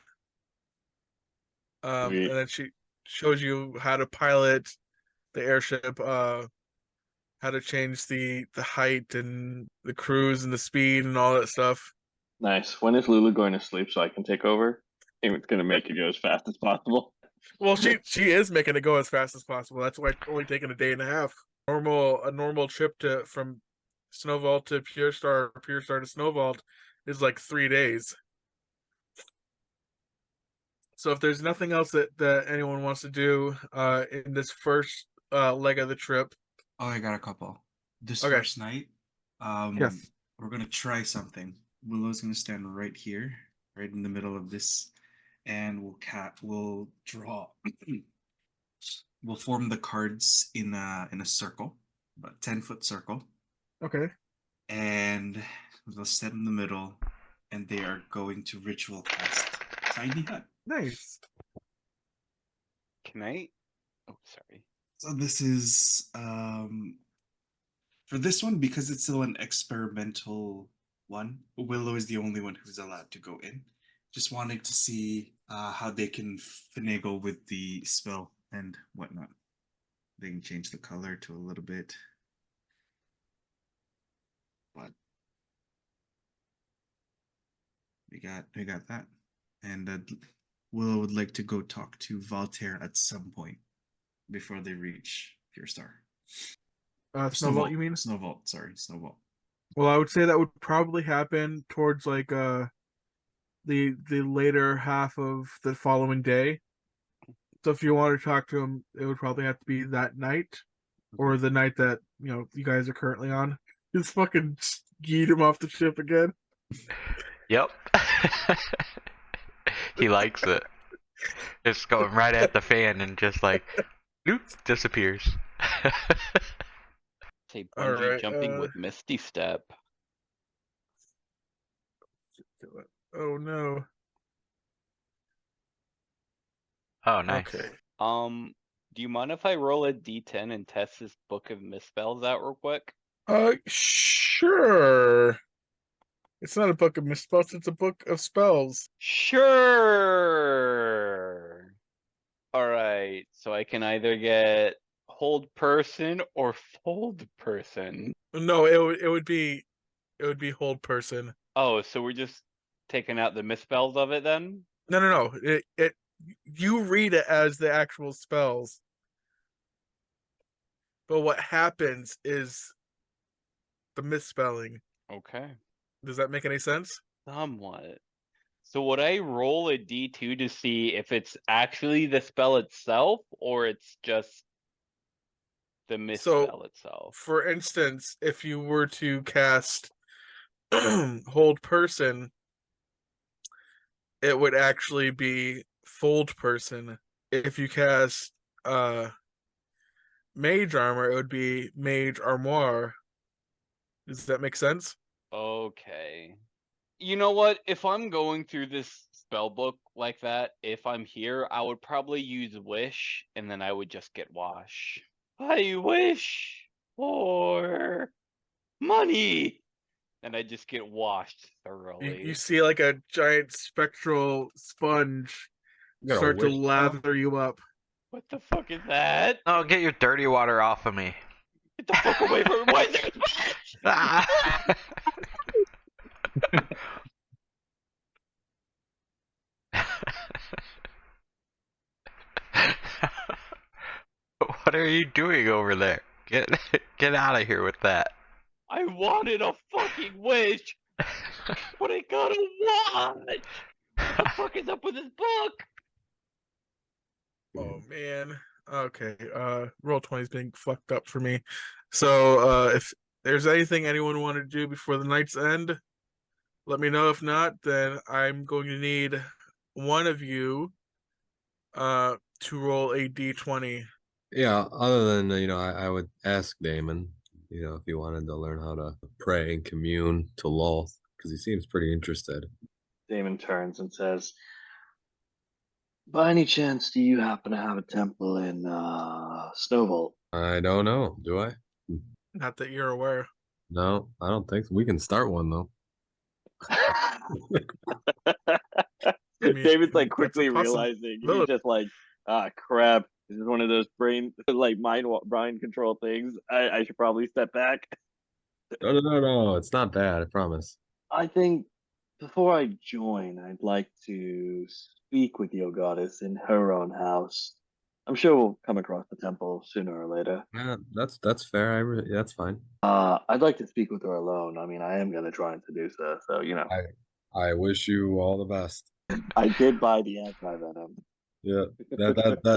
And Sweet. then she shows you how to pilot the airship, how to change the height and the cruise and the speed and all that stuff. Nice. When is Lulu going to sleep so I can take over? It's gonna make it go as fast as possible. Well, she is making it go as fast as possible. That's why it's only taking a day and a half. A normal trip from Snowvault to Pure Star, or Pure Star to Snowvault is like 3 days. So if there's nothing else that anyone wants to do in this first leg of the trip. Oh, I got a couple. This Okay. first night, Yes. we're gonna try something. Willow's gonna stand right here, right in the middle of this, and we'll draw. We'll form the cards in a circle, about 10-foot circle, Okay. and they'll set in the middle, and they are going to ritual cast Tiny Hut. Nice. Can I? Oh, sorry. So this is for this one, because it's still an experimental one. Willow is the only one who's allowed to go in. Just wanting to see how they can finagle with the spell and whatnot. They can change the color to a little bit. But we got that. And Willow would like to go talk to Voltaire at some point before they reach Pure Star. Snowvault, you mean? Snowvault, sorry, Snowvault. Well, I would say that would probably happen towards like the later half of the following day. So if you want to talk to him, it would probably have to be that night, or the night that you guys are currently on. Just fucking yeet him off the ship again. Yep. He likes it. Just going right at the fan and just like, nope, disappears. Say All bungee right, jumping with Misty Step. Oh no. Oh, nice. Okay. Do you mind if I roll a d10 and test this book of misspells out real quick? Sure. It's not a book of misspells, it's a book of spells. Sure. All right, so I can either get hold person or fold person. No, it would be hold person. Oh, so we're just taking out the misspells of it then? No. It you read it as the actual spells. But what happens is the misspelling. Okay. Does that make any sense? Somewhat. So would I roll a d2 to see if it's actually the spell itself or it's just the misspell itself? For instance, if you were to cast hold person, it would actually be fold person. If you cast mage armor, it would be mage armoire. Does that make sense? Okay. You know what? If I'm going through this spell book like that, if I'm here, I would probably use wish and then I would just get wash. I wish for money. And I just get washed thoroughly. You see like a giant spectral sponge You got a start to wish spell? lather you up. What the fuck is that? Oh, get your dirty water off of me. Get the fuck away from me. Why is there a Ah! What are you doing over there? Get out of here with that. I wanted a fucking wish, but I got a watch. What the fuck is up with this book? Oh man. Okay. Roll 20's being fucked up for me. So if there's anything anyone want to do before the night's end, let me know. If not, then I'm going to need one of you to roll a d20. Yeah, other than I would ask Damon, if he wanted to learn how to pray and commune to Lolth, because he seems pretty interested. Damon turns and says, "By any chance, do you happen to have a temple in Snowbolt?" I don't know, do I? Not that you're aware. No, I don't think so. We can start one though. David's like that's a quickly realizing he's possibility. just like, crap. This is one of those brain control things. I should probably step back. No, it's not bad, I promise. I think before I join, I'd like to speak with your goddess in her own house. I'm sure we'll come across the temple sooner or later. Yeah, that's fair. That's fine. I'd like to speak with her alone. I mean, I am gonna try and seduce her, so I wish you all the best. I did buy the anti-venom. Yeah,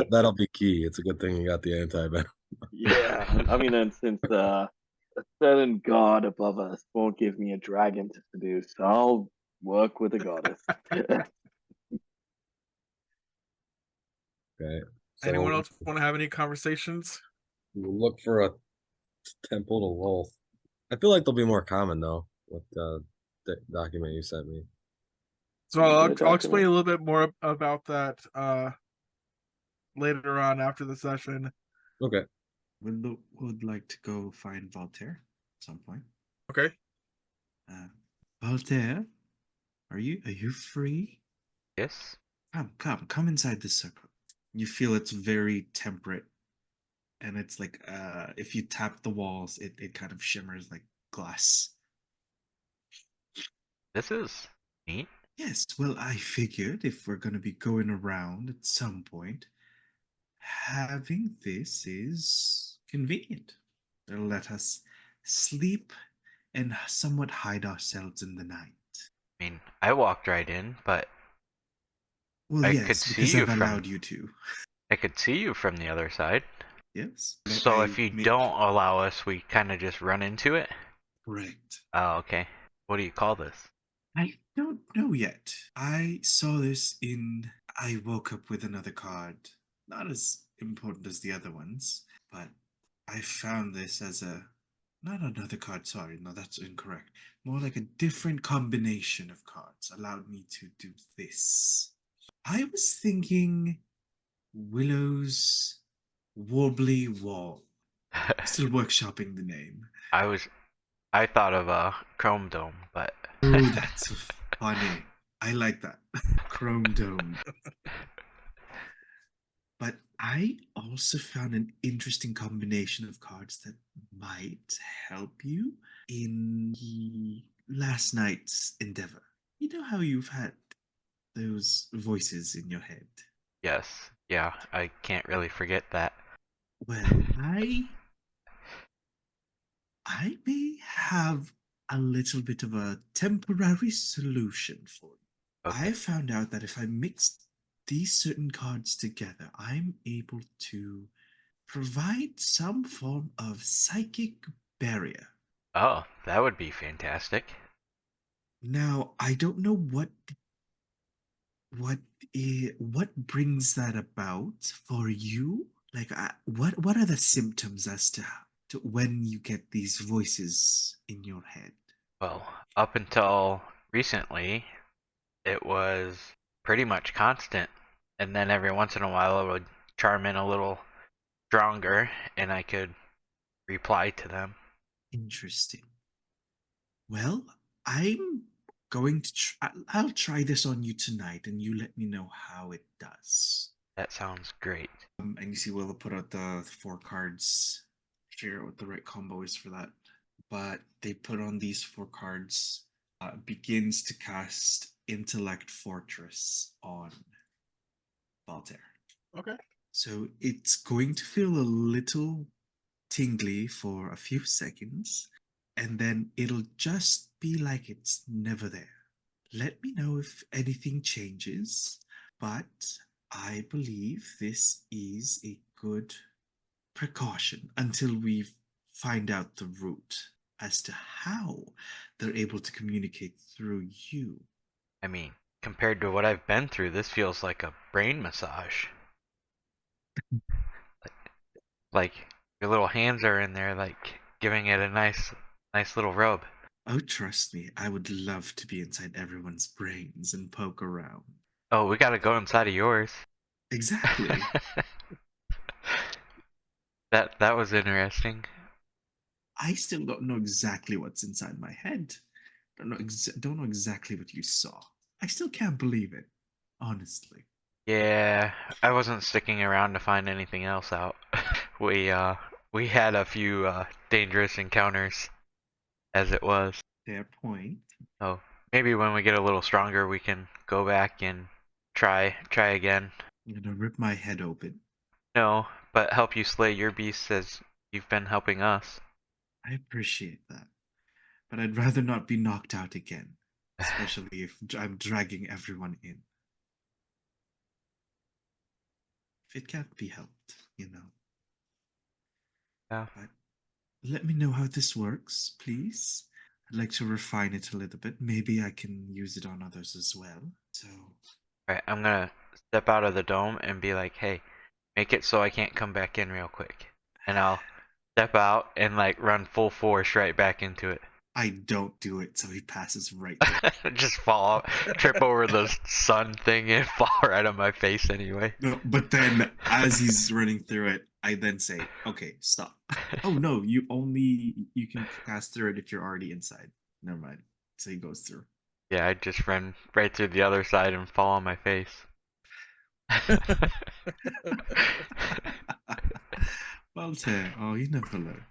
that'll be key. It's a good thing you got the anti-venom. Yeah, I mean, and since a certain god above us won't give me a dragon to seduce, I'll work with a goddess. Okay. So Anyone else want to have any conversations? we'll look for a temple to Lolth. I feel like they'll be more common though with the document you sent me. So I'll explain a little bit more about that later on after the session. Okay. Would like to go find Voltaire at some point. Okay. Voltaire, are you free? Yes. Come inside this circle. You feel it's very temperate, and it's like if you tap the walls, it kind of shimmers like glass. This is neat. Yes, well, I figured if we're gonna be going around at some point, having this is convenient. It'll let us sleep and somewhat hide ourselves in the night. I mean, I walked right in, but Well, I yes, could see because you I've from- allowed you to. I could see you from the other side. Yes. So if you don't allow us, we kind of just run into it? Correct. Oh, okay. What do you call this? I don't know yet. I saw this in. I woke up with another card. Not as important as the other ones, but I found this as a. Not another card, sorry, no, that's incorrect. More like a different combination of cards allowed me to do this. I was thinking Willow's Warbly Wall. Still workshopping the name. I thought of a Chrome Dome, but Oh, that's funny. I like that. Chrome Dome. But I also found an interesting combination of cards that might help you in the last night's endeavor. You know how you've had those voices in your head? yes, yeah, I can't really forget that. Well, I may have a little bit of a temporary solution for you. Okay. I found out that if I mix these certain cards together, I'm able to provide some form of psychic barrier. Oh, that would be fantastic. Now, I don't know what brings that about for you. Like, what are the symptoms as to when you get these voices in your head? Well, up until recently, it was pretty much constant. And then every once in a while, it would charm in a little stronger, and I could reply to them. Interesting. Well, I'm going to I'll try this on you tonight, and you let me know how it does. That sounds great. And you see, Willa put out the 4 cards. Figure out what the right combo is for that. But they put on these 4 cards. Begins to cast Intellect Fortress on Voltaire. Okay. So it's going to feel a little tingly for a few seconds, and then it'll just be like it's never there. Let me know if anything changes, but I believe this is a good precaution until we find out the route as to how they're able to communicate through you. I mean, compared to what I've been through, this feels like a brain massage. Like your little hands are in there, like giving it a nice little rub. Oh, trust me, I would love to be inside everyone's brains and poke around. Oh, we gotta go inside of yours. Exactly. That was interesting. I still don't know exactly what's inside my head. Don't know exactly what you saw. I still can't believe it, honestly. Yeah, I wasn't sticking around to find anything else out. We had a few dangerous encounters as it was. Fair point. Oh, maybe when we get a little stronger, we can go back and try again. I'm gonna rip my head open. No, but help you slay your beasts as you've been helping us. I appreciate that, but I'd rather not be knocked out again, especially if I'm dragging everyone in. If it can't be helped, you know. Yeah. But let me know how this works, please. I'd like to refine it a little bit. Maybe I can use it on others as well. So, Alright, I'm gonna step out of the dome and be like, hey, make it so I can't come back in real quick. And I'll step out and like run full force right back into it. I don't do it, so he passes right through. Just fall, trip over the sun thing and fall right on my face anyway. No, but then as he's running through it, I then say, "Okay, stop." Oh no, you can pass through it if you're already inside. Never mind. So he goes through. Yeah, I just ran right through the other side and fall on my face. Voltaire, oh, you never learn.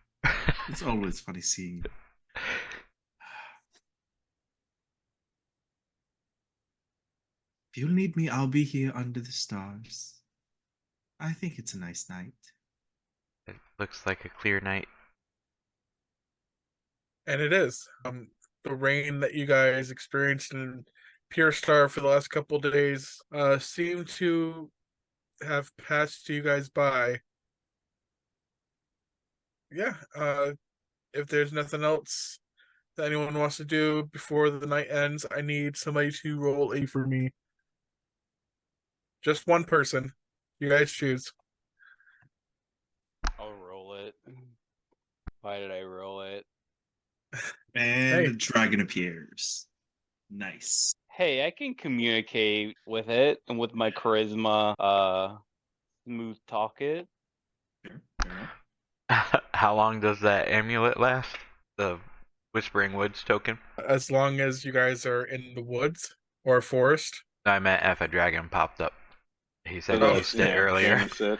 It's always funny seeing you. If you'll need me, I'll be here under the stars. I think it's a nice night. It looks like a clear night. And it is. The rain that you guys experienced in Pure Star for the last couple days seemed to have passed you guys by. Yeah, if there's nothing else that anyone wants to do before the night ends, I need somebody to roll a for me. Just one person. You guys choose. I'll roll it. Why did I roll it? And Hey. the dragon appears. Nice. Hey, I can communicate with it and with my charisma, smooth talk it. Fair enough. How long does that amulet last? The Whispering Woods token? As long as you guys are in the woods or forest. No, I meant if a dragon popped up. He said Oh, he used it earlier. Damon said.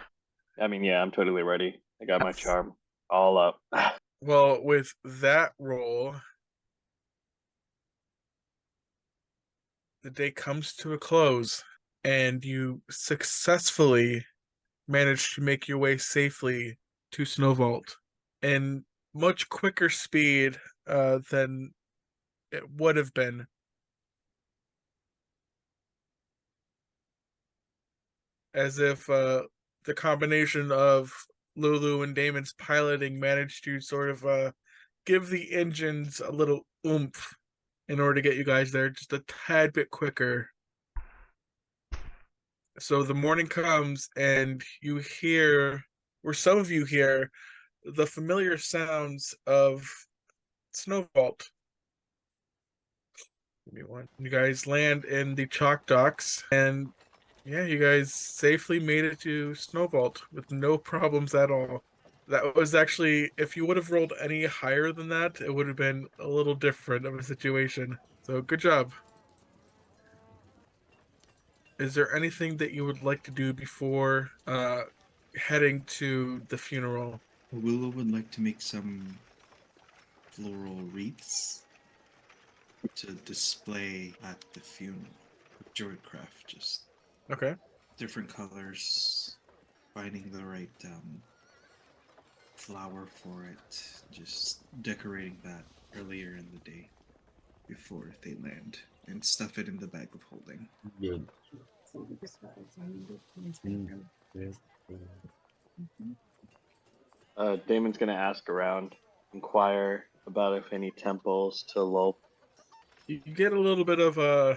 I mean, yeah, I'm totally ready. I got my charm all up. Well, with that roll, the day comes to a close, and you successfully manage to make your way safely to Snow Vault in much quicker speed than it would have been. As if the combination of Lulu and Damon's piloting managed to sort of give the engines a little oomph in order to get you guys there just a tad bit quicker. So the morning comes and you hear, or some of you hear, the familiar sounds of Snow Vault. Give me one. You guys land in the chalk docks, and yeah, you guys safely made it to Snow Vault with no problems at all. That was actually, if you would have rolled any higher than that, it would have been a little different of a situation. So good job. Is there anything that you would like to do before heading to the funeral? Willow would like to make some floral wreaths to display at the funeral. Druidcraft, just Okay. different colors, finding the right flower for it, just decorating that earlier in the day before they land, and stuff it in the bag of holding. Good. Damon's gonna ask around, inquire about if any temples to Lulp. You get a little bit of I you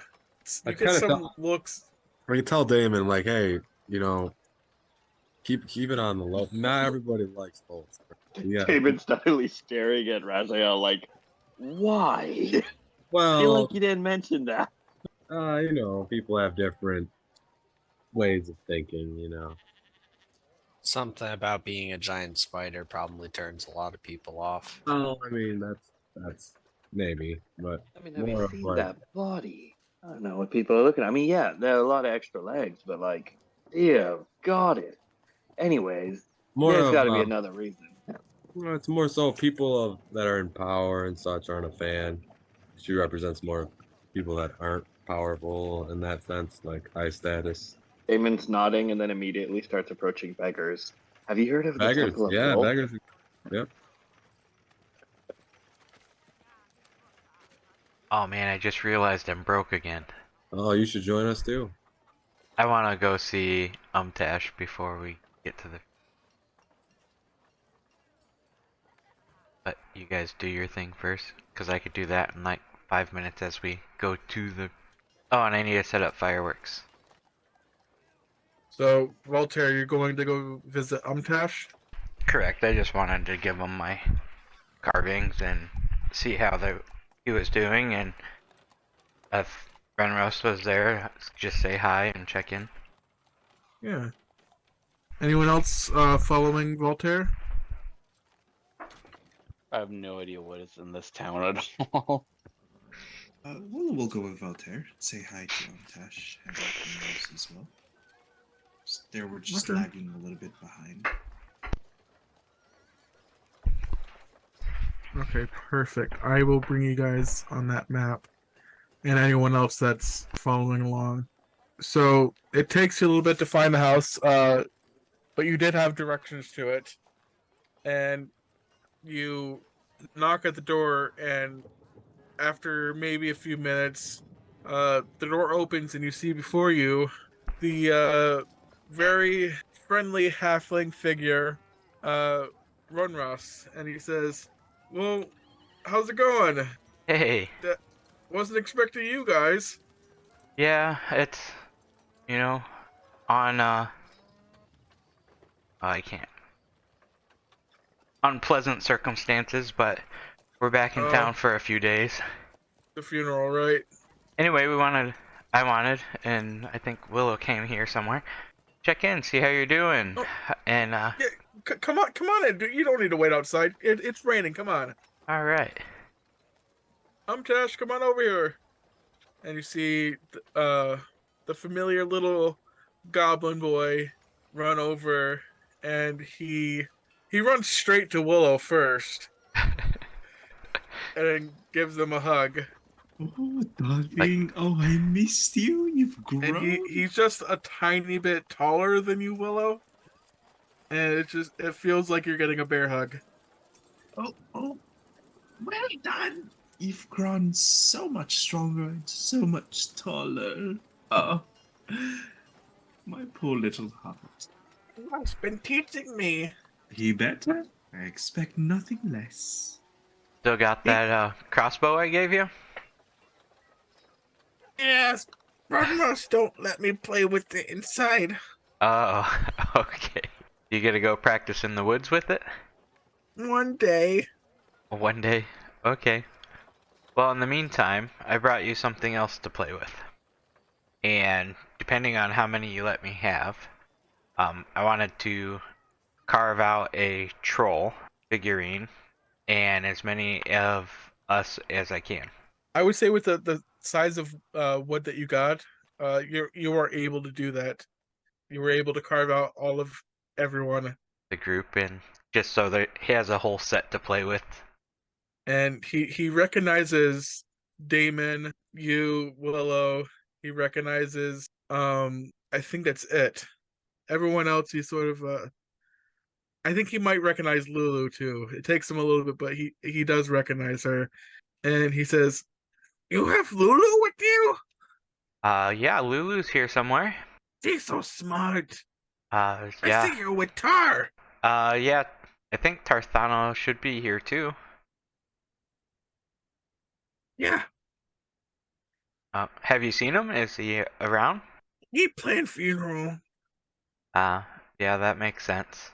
get kinda some thought- looks. I can tell Damon, like, hey, you know, keep it on the low. Not everybody likes both. Yeah. Damon's steadily staring at Raziel like, why? I feel Well, like you didn't mention that. you know, people have different ways of thinking. You know. Something about being a giant spider probably turns a lot of people off. Oh, I mean, that's maybe, but I mean, have more you of seen like, that body? I don't know what people are looking at. I mean, yeah, there are a lot of extra legs, but like, dear got it. Anyways, more there's of got to be another reason. well, it's more so people that are in power and such aren't a fan. She represents more people that aren't powerful in that sense, like high status. Damon's nodding and then immediately starts approaching beggars. Have you heard of the Beggars, Temple of yeah, Lulp? beggars. Yep. Oh man, I just realized I'm broke again. Oh, you should join us too. I want to go see Tash before we get to the. But you guys do your thing first, because I could do that in like 5 minutes as we go to the. Oh, and I need to set up fireworks. So, Voltaire, you're going to go visit Umtash? Correct. I just wanted to give him my carvings and see how he was doing, and if Renros was there, just say hi and check in. Yeah. Anyone else following Voltaire? I have no idea what is in this town at all. Willow will go with Voltaire. Say hi to Tash and Rose as well. There we're just Okay. lagging a little bit behind. Okay, perfect. I will bring you guys on that map and anyone else that's following along. So it takes you a little bit to find the house, but you did have directions to it. And you knock at the door, and after maybe a few minutes, the door opens and you see before you the very friendly halfling figure, Runros, and he says, "Well, how's it going? Hey, Wasn't expecting you guys." yeah, it's, you know, on, I can't. Unpleasant circumstances, but we're back in town for a few days. The funeral, right? Anyway, I wanted, and I think Willow came here somewhere. Check in, see how you're doing, Oh. and, Yeah, come on in. You don't need to wait outside. It's raining. Come on. alright. I'm Tash. Come on over here. And you see, the familiar little goblin boy run over, and he runs straight to Willow first, and then gives them a hug. Oh, darling. Oh, I missed you. You've grown. And he's just a tiny bit taller than you, Willow. And it feels like you're getting a bear hug. Oh, well done. You've grown so much stronger and so much taller. Oh, my poor little heart. You've been teaching me. He better. I expect nothing less. Still got that, crossbow I gave you? Yes, Ragnos don't let me play with it inside. Oh, okay. You gonna go practice in the woods with it? One day. One day? Okay. Well, in the meantime, I brought you something else to play with. And depending on how many you let me have, I wanted to carve out a troll figurine and as many of us as I can. I would say with the size of wood that you got, you are able to do that. You were able to carve out all of everyone, The group, and just so that he has a whole set to play with. and he recognizes Damon, you, Willow. He recognizes. I think that's it. Everyone else, he sort of. I think he might recognize Lulu too. It takes him a little bit, but he does recognize her, and he says, "You have Lulu with you? Yeah, Lulu's here somewhere. She's so smart. I see Yeah. her with Tar." Yeah, I think Tarthano should be here too. Yeah, Have you seen him? Is he around? he planned funeral. Yeah, that makes sense.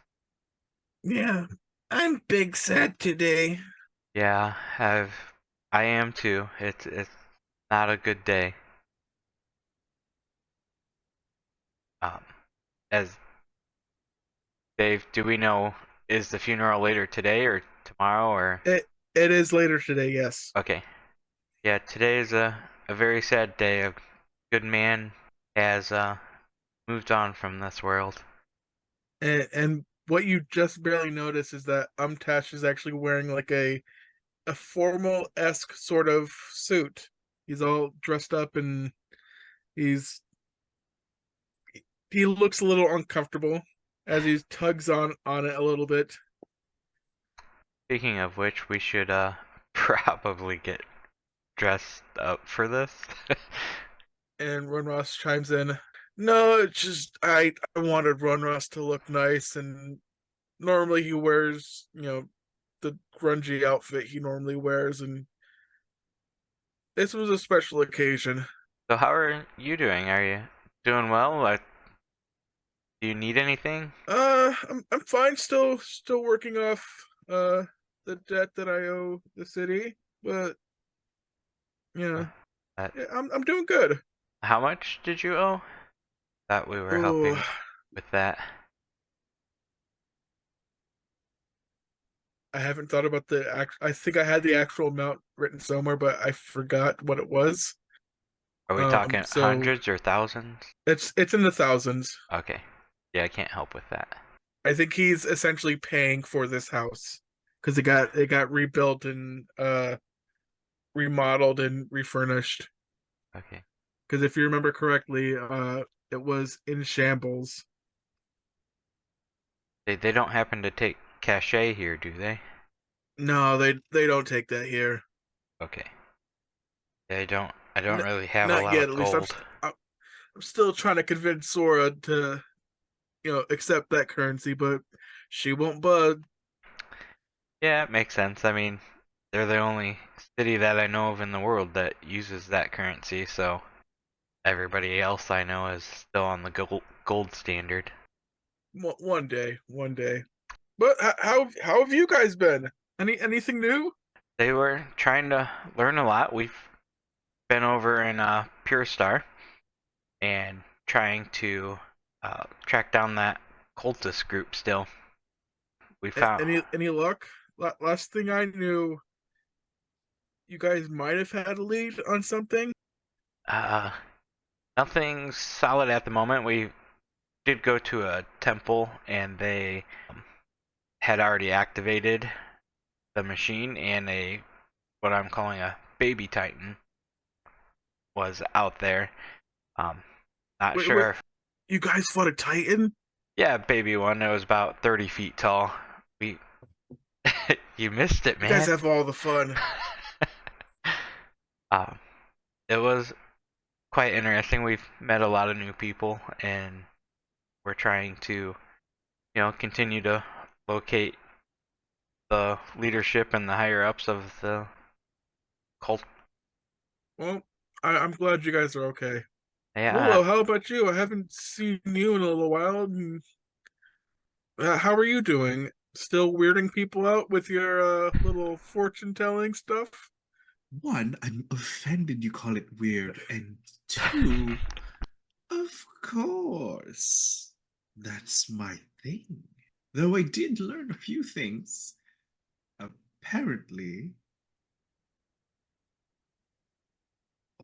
Yeah, I'm big sad today. Yeah, I am too. It's not a good day. As Dave, do we know, is the funeral later today or tomorrow or? It is later today, yes. Okay. Yeah, today is a very sad day. A good man has moved on from this world. And what you just barely notice is that Umtash is actually wearing like a formal-esque sort of suit. He's all dressed up and he looks a little uncomfortable as he tugs on it a little bit. Speaking of which, we should probably get dressed up for this. And Runros chimes in. No, it's just I wanted Runros to look nice, and normally he wears, the grungy outfit he normally wears, and this was a special occasion. So how are you doing? Are you doing well? Do you need anything? I'm fine. Still working off the debt that I owe the city, but yeah, I'm doing good. How much did you owe? Thought we were helping with that. I haven't thought about I think I had the actual amount written somewhere, but I forgot what it was. Are we talking So hundreds or thousands? it's in the thousands. Okay. Yeah, I can't help with that. I think he's essentially paying for this house because it got rebuilt and remodeled and refurnished. Okay. Because if you remember correctly, it was in shambles. They don't happen to take cachet here, do they? No, they don't take that here. Okay. I don't really have a Not lot yet. of At least gold. I'm still trying to convince Sora to accept that currency, but she won't bud. Yeah, it makes sense. I mean, they're the only city that I know of in the world that uses that currency, so everybody else I know is still on the gold standard. One day, one day. But how have you guys been? Anything new? They were trying to learn a lot. We've been over in Pure Star and trying to track down that cultist group still. We found Any luck? Last thing I knew, you guys might have had a lead on something. nothing solid at the moment. We did go to a temple and they had already activated the machine, and what I'm calling a baby titan was out there. Not Wait, sure. you guys fought a titan? Yeah, baby one. It was about 30 feet tall. We, you missed it, You man. guys have all the fun. It was quite interesting. We've met a lot of new people, and we're trying to, continue to locate the leadership and the higher ups of the cult. Well, I'm glad you guys are okay. Yeah, Willow, how about you? I haven't seen you in a little while. And, how are you doing? Still weirding people out with your little fortune telling stuff? One, I'm offended you call it weird. And two, of course, that's my thing. Though I did learn a few things. Apparently,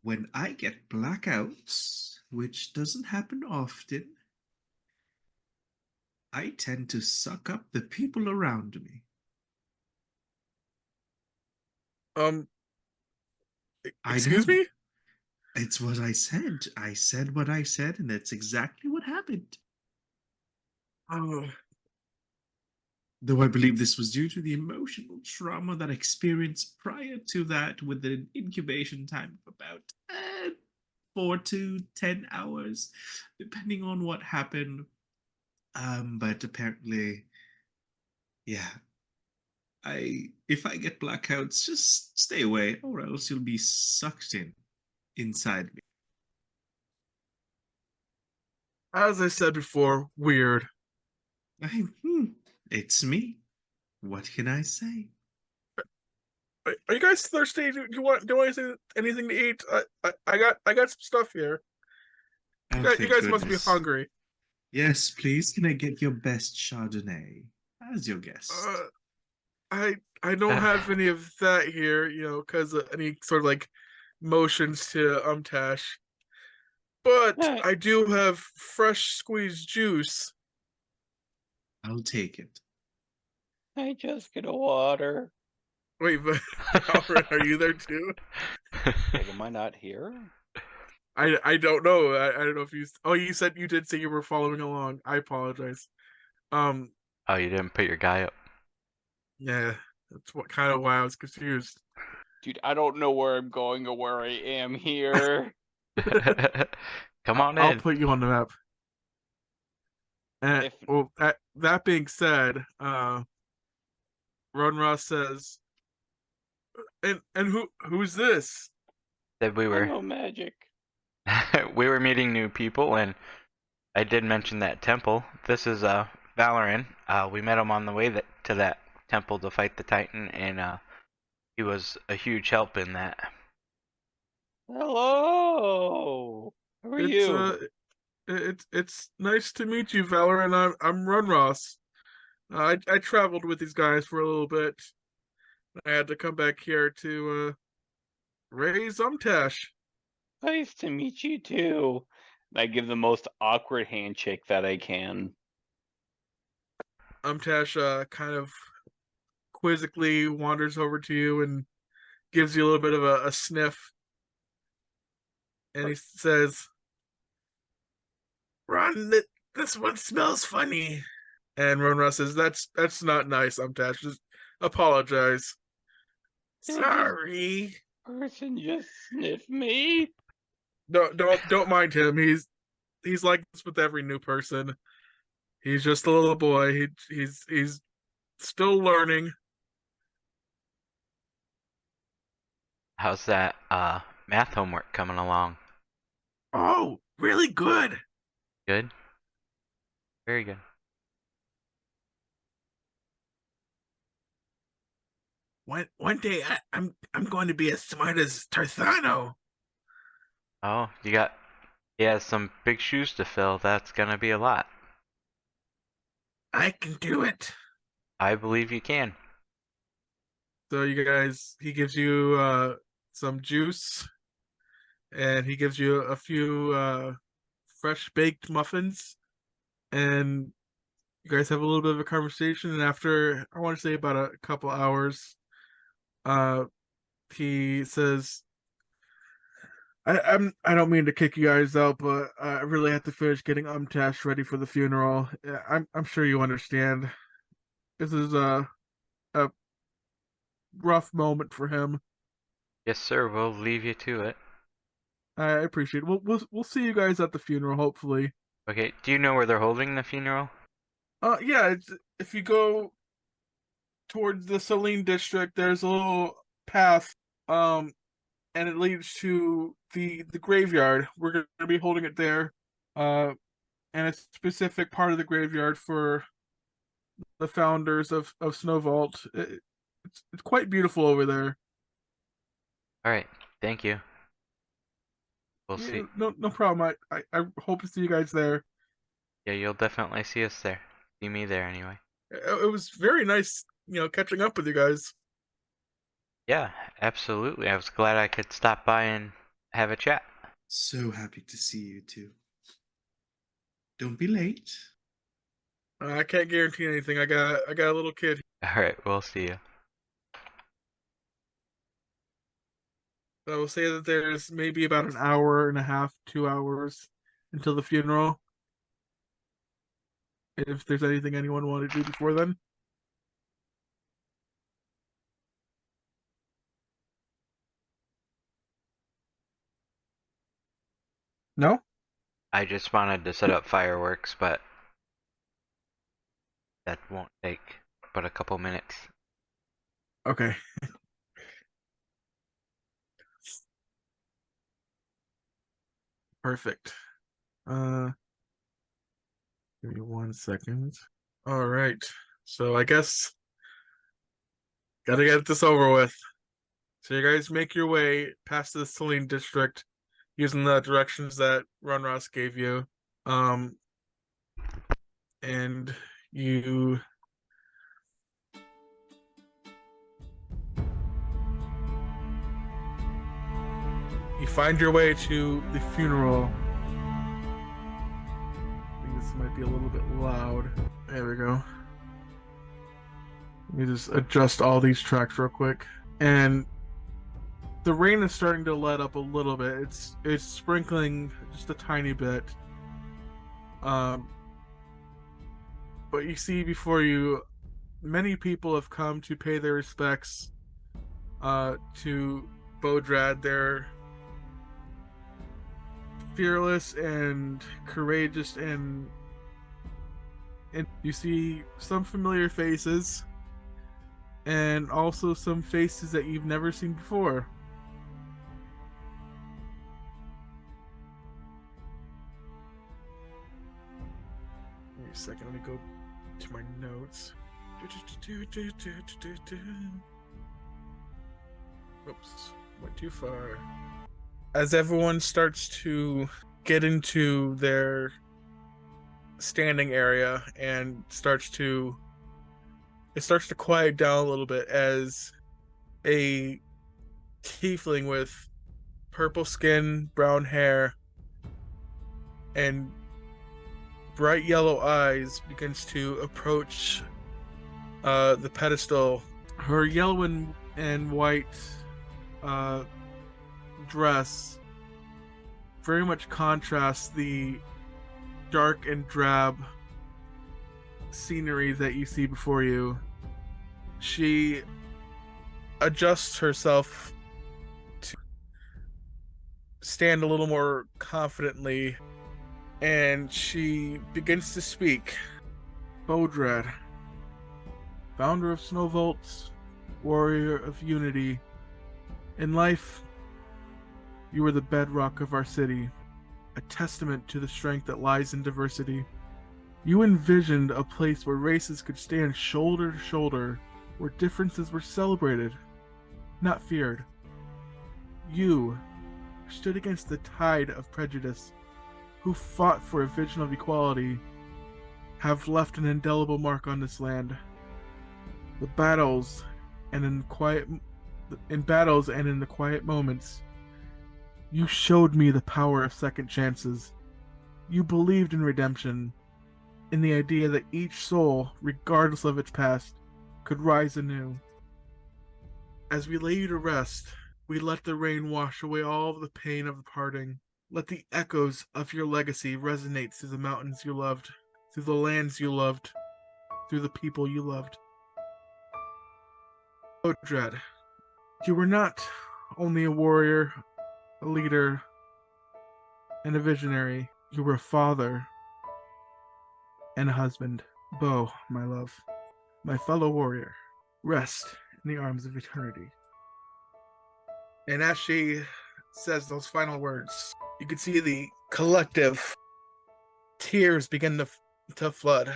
when I get blackouts, which doesn't happen often, I tend to suck up the people around me. Um, I excuse know. me? It's what I said. I said what I said, and that's exactly what happened. Oh, Though I believe this was due to the emotional trauma that I experienced prior to that, with an incubation time of about 4 to 10 hours, depending on what happened. But apparently, yeah. If I get blackouts, just stay away, or else you'll be sucked inside me. as I said before, weird. It's me. What can I say? Are you guys thirsty? Do you want anything to eat? I got some stuff here. Oh, You thank guys must be goodness. hungry. Yes, please. Can I get your best Chardonnay as your guest? I don't have any of that here, because of any sort of like motions to Umtash. But Hey. I do have fresh squeezed juice. I'll take it. I just get a water. Wait, but Alfred, are you there too? Wait, am I not here? I don't know. I don't know if you. Oh, you said you did say you were following along. I apologize. Oh, you didn't put your guy up. Yeah, that's what kind of why I was confused. Dude, I don't know where I'm going or where I am here. Come on I'll in. put you on the map. And well, that being said, Ron Ross says, and who's this? Said we I were know magic. we were meeting new people, and I did mention that temple. This is Valoran. We met him on the way to that temple to fight the Titan, and he was a huge help in that. Hello. How are you? It's nice to meet you, Valor, and I'm Run Ross. I traveled with these guys for a little bit. I had to come back here to raise Umtash. Nice to meet you too. I give the most awkward handshake that I can. Umtash kind of quizzically wanders over to you and gives you a little bit of a sniff. And he says, Ron, this one smells funny. And Ron Ross says, that's not nice, Umtash. Just apologize. Sorry. Person just sniff me. No, don't mind him. He's like this with every new person. He's just a little boy. He's still learning. How's that math homework coming along? Oh, really good. Good? Very good. One day I'm going to be as smart as Tarzano. Oh, he has some big shoes to fill. That's gonna be a lot. I can do it. I believe you can. So you guys, he gives you some juice, and he gives you a few fresh baked muffins, and you guys have a little bit of a conversation. And after, I want to say about a couple hours, uh, he says, I don't mean to kick you guys out, but I really have to finish getting Tash ready for the funeral. I'm sure you understand. This is a rough moment for him. Yes, sir. We'll leave you to it. I appreciate it. We'll see you guys at the funeral, hopefully. Okay. Do you know where they're holding the funeral? Yeah, if you go towards the Saline district, there's a little path, and it leads to the graveyard. We're gonna be holding it there, and a specific part of the graveyard for the founders of Snow Vault. It's quite beautiful over there. All right. Thank you. We'll Yeah, see. no problem. I hope to see you guys there. Yeah, you'll definitely see us there. See me there anyway. It was very nice, catching up with you guys. Yeah, absolutely. I was glad I could stop by and have a chat. So happy to see you too. Don't be late. I can't guarantee anything. I got a little kid. All right, we'll see you. I will say that there's maybe about an hour and a half, 2 hours until the funeral. If there's anything anyone wanted to do before then. No? I just wanted to set up fireworks, but that won't take but a couple minutes. Okay. Perfect. Give me 1 second. All right. So I guess gotta get this over with. So you guys make your way past the Saline district using the directions that Run Ross gave you. And you find your way to the funeral. I think this might be a little bit loud. There we go. Let me just adjust all these tracks real quick. And the rain is starting to let up a little bit. It's sprinkling just a tiny bit. But you see before you, many people have come to pay their respects to Bodrad. They're fearless and courageous, and you see some familiar faces and also some faces that you've never seen before. Give me a second, let me go to my notes. Oops, went too far. As everyone starts to get into their standing area and starts to quiet down a little bit, as a tiefling with purple skin, brown hair, and bright yellow eyes begins to approach the pedestal. Her yellow and white dress very much contrasts the dark and drab scenery that you see before you. She adjusts herself to stand a little more confidently, and she begins to speak. Bodred, founder of Snowvolts, warrior of unity. In life, you were the bedrock of our city, a testament to the strength that lies in diversity. You envisioned a place where races could stand shoulder to shoulder, where differences were celebrated, not feared. You stood against the tide of prejudice, who fought for a vision of equality, have left an indelible mark on this land. The battles and in battles and in the quiet moments, you showed me the power of second chances. You believed in redemption, in the idea that each soul, regardless of its past, could rise anew. As we lay you to rest, we let the rain wash away all of the pain of the parting. Let the echoes of your legacy resonate through the mountains you loved, through the lands you loved, through the people you loved. Odred, you were not only a warrior, a leader, and a visionary. You were a father and a husband. Bo, my love, my fellow warrior, rest in the arms of eternity. And as she says those final words, you can see the collective tears begin to flood.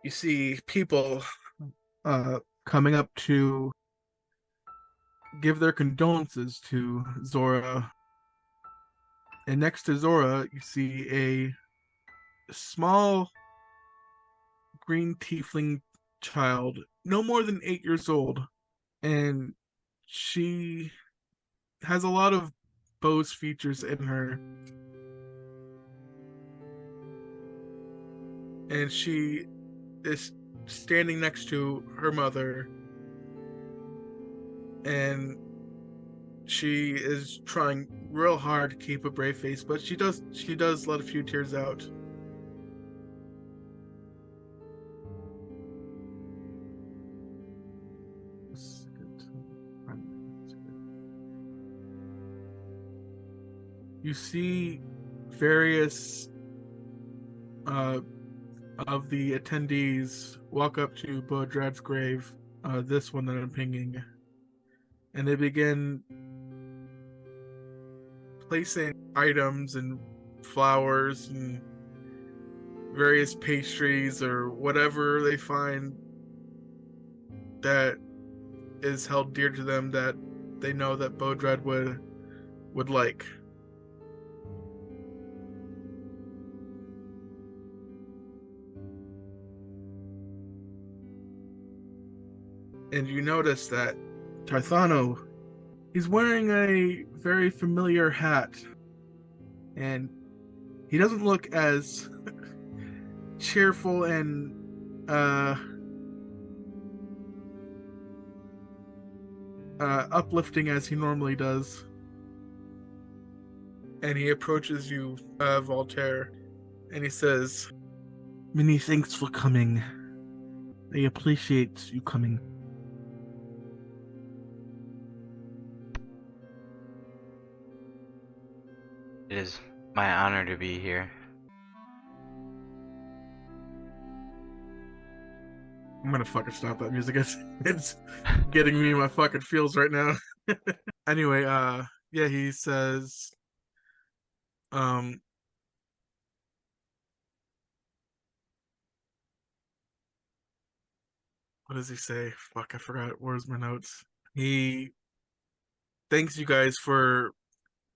You see people coming up to give their condolences to Zora. And next to Zora, you see a small green tiefling child, no more than 8 years old. And she has a lot of Bo's features in her. And she is standing next to her mother. And she is trying real hard to keep a brave face, but she does let a few tears out. You see various of the attendees walk up to Bodrad's grave, this one that I'm pinging, and they begin placing items and flowers and various pastries or whatever they find that is held dear to them that they know that Bodrad would like. And you notice that Tarthano, he's wearing a very familiar hat. And he doesn't look as cheerful and uplifting as he normally does. And he approaches you, Voltaire, and he says, "Many thanks for coming. I appreciate you coming." It is my honor to be here. I'm gonna fucking stop that music. It's getting me in my fucking feels right now. Anyway, yeah, he says, what does he say? Fuck, I forgot. Where's my notes? He thanks you guys for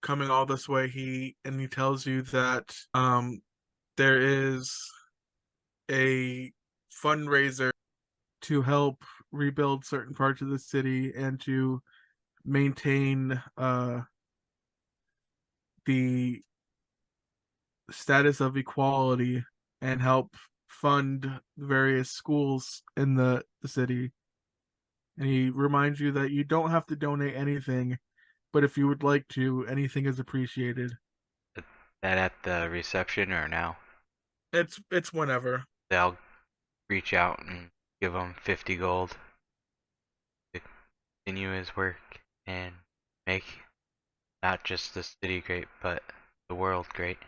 coming all this way. He tells you that there is a fundraiser to help rebuild certain parts of the city and to maintain the status of equality and help fund various schools in the city. And he reminds you that you don't have to donate anything, but if you would like to, anything is appreciated. That at the reception or now? It's whenever. They'll reach out and give him 50 gold to continue his work and make not just the city great, but the world great.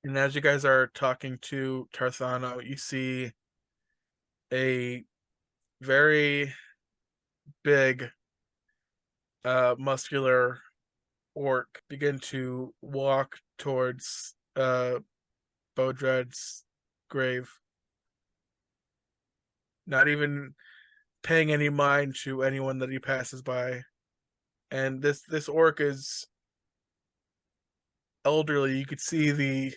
And as you guys are talking to Tarzano, you see a very big, muscular orc begin to walk towards Bodred's grave, not even paying any mind to anyone that he passes by. And this orc is elderly. You could see the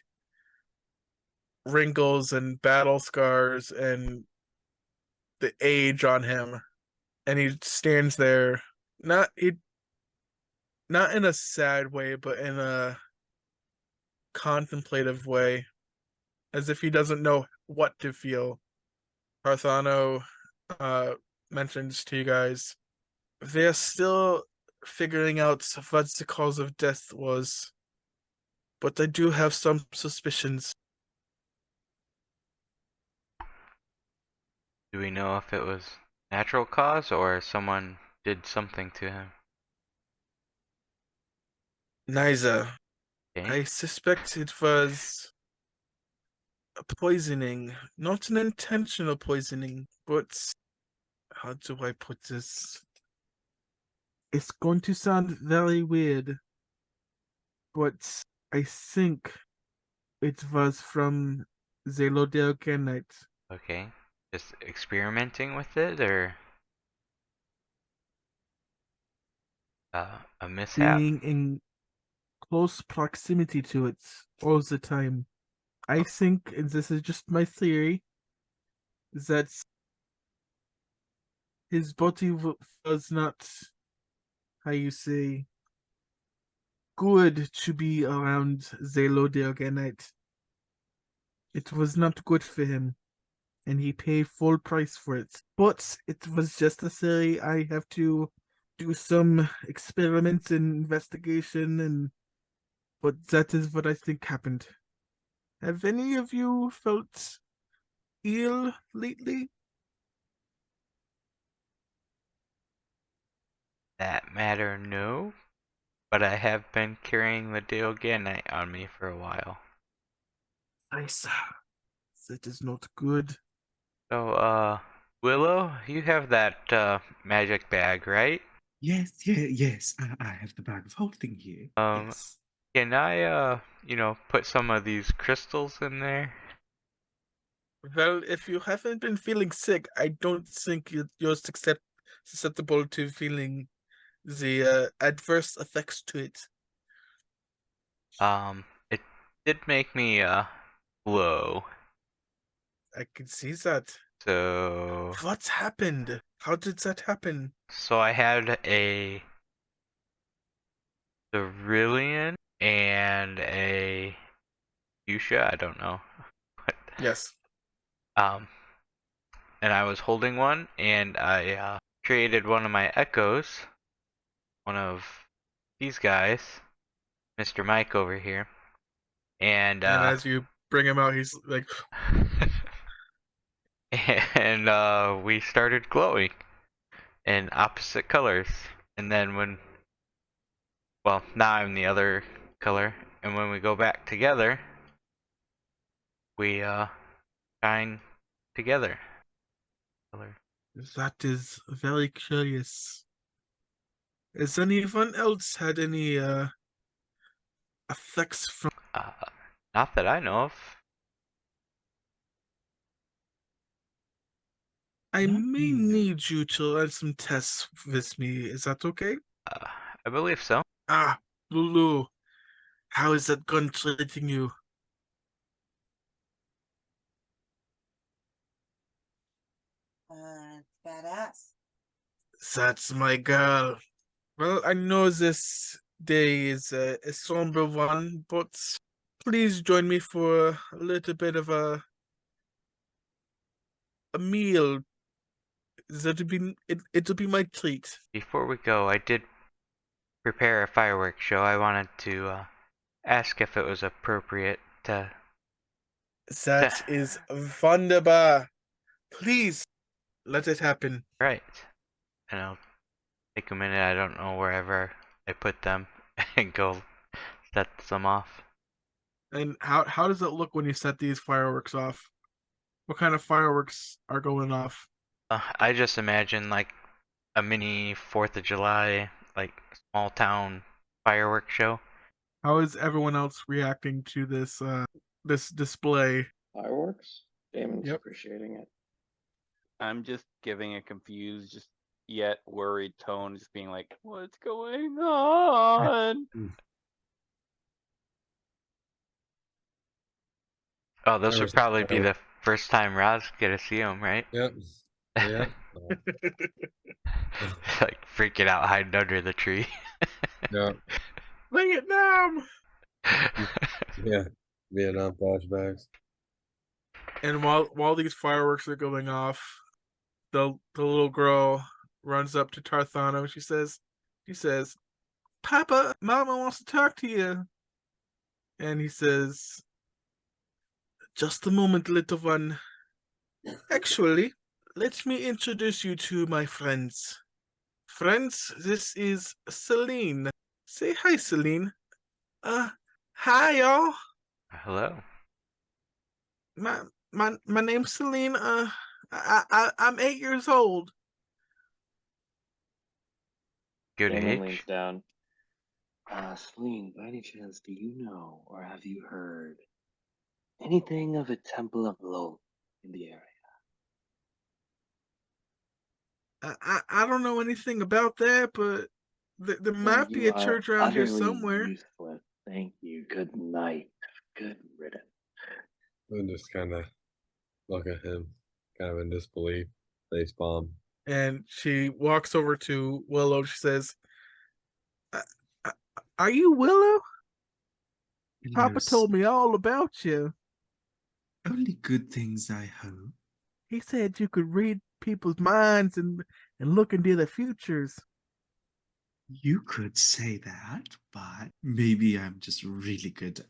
wrinkles and battle scars and the age on him. And he stands there, not not in a sad way, but in a contemplative way, as if he doesn't know what to feel. Parthano uh, mentions to you guys they're still figuring out what the cause of death was, but I do have some suspicions. Do we know if it was natural cause or someone did something to him? Neither. Okay. I suspect it was a poisoning, not an intentional poisoning, but how do I put this? It's going to sound very weird, but I think it was from Zelodiogenite. Okay. Just experimenting with it or a mishap? Being in close proximity to it all the time. I think, and this is just my theory, that his body was not, how you say, good to be around Zelodiogenite. It was not good for him, and he paid full price for it. But it was just a theory. I have to do some experiments and investigation, and but that is what I think happened. Have any of you felt ill lately? That matter, no. But I have been carrying the Diogenite on me for a while. Nice. That is not good. So, Willow, you have that magic bag, right? Yes, yes. I have the bag of holding here. Yes. Can I, put some of these crystals in there? Well, if you haven't been feeling sick, I don't think you're susceptible to feeling the adverse effects to it. It did make me, glow. I can see that. So, What happened? How did that happen? I had a cerulean and a fuchsia, I don't know. Yes. Um, and I was holding one, and I created one of my echoes, one of these guys, Mr. Mike over here, and And as you bring him out, he's like, and we started glowing in opposite colors. And then now I'm the other color, and when we go back together, we shine together. Color. that is very curious. Has anyone else had any effects from? Not that I know of. I Not may me, no. need you to run some tests with me. Is that okay? I believe so. Ah, Lulu, how is that gun treating you? Badass. That's my girl. Well, I know this day is a somber one, but please join me for a little bit of a meal. It'll be my treat. Before we go, I did prepare a fireworks show. I wanted to ask if it was appropriate to. That is wunderbar. Please let it happen. Right. And I'll take a minute. I don't know wherever I put them and go set some off. And how does it look when you set these fireworks off? What kind of fireworks are going off? I just imagine like a mini 4th of July, like small town fireworks show. How is everyone else reacting to this display? Fireworks. Damon's Yep. appreciating it. I'm just giving a confused, just yet worried tone, just being like, "What's going on?" Oh, this Never would seen probably be the fireworks. first time Roz get to see him, right? Yep. Yeah. Like freaking out, hiding under the tree. Yeah. Vietnam. Yeah. Vietnam flashbacks. And while these fireworks are going off, the little girl runs up to Tarthano. She says, "Papa, Mama wants to talk to you." And he says, "Just a moment, little one. Actually, let me introduce you to my friends. Friends, this is Celine. Say hi, Celine. Hi, y'all. Hello. My name's Celine. I'm 8 years old." Good Damon leans age. down. Celine, by any chance, do you know or have you heard anything of a Temple of Lol in the area? I don't know anything about that, but there Well, might be you a are church around here utterly somewhere. useless. Thank you. Good night. Good riddance. And just kind of look at him, kind of in disbelief. Face palm. And she walks over to Willow. She says, "Uh, uh, Are you Willow? And Papa there's told me all about you. only good things, I hope. He said you could read people's minds and look into their futures." You could say that, but maybe I'm just really good at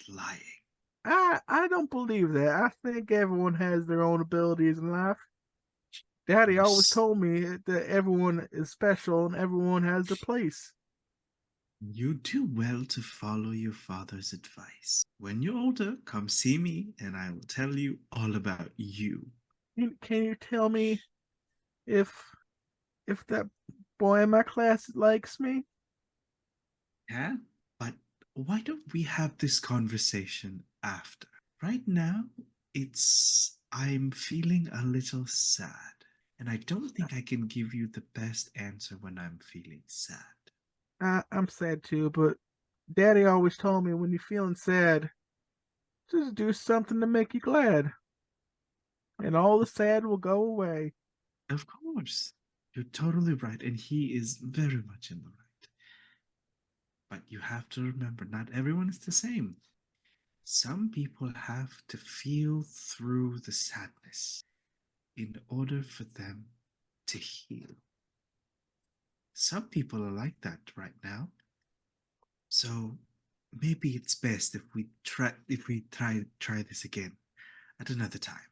lying. I don't believe that. I think everyone has their own abilities in life. Daddy always Yes. told me that everyone is special and everyone has their place. You do well to follow your father's advice. When you're older, come see me and I will tell you all about you. Can you tell me if that boy in my class likes me? Yeah? But why don't we have this conversation after? Right now, I'm feeling a little sad. And I don't think I can give you the best answer when I'm feeling sad. I'm sad too, but Daddy always told me when you're feeling sad, just do something to make you glad, and all the sad will go away. Of course, you're totally right, and he is very much in the right. But you have to remember, not everyone is the same. Some people have to feel through the sadness in order for them to heal. Some people are like that right now. So maybe it's best if we try this again at another time.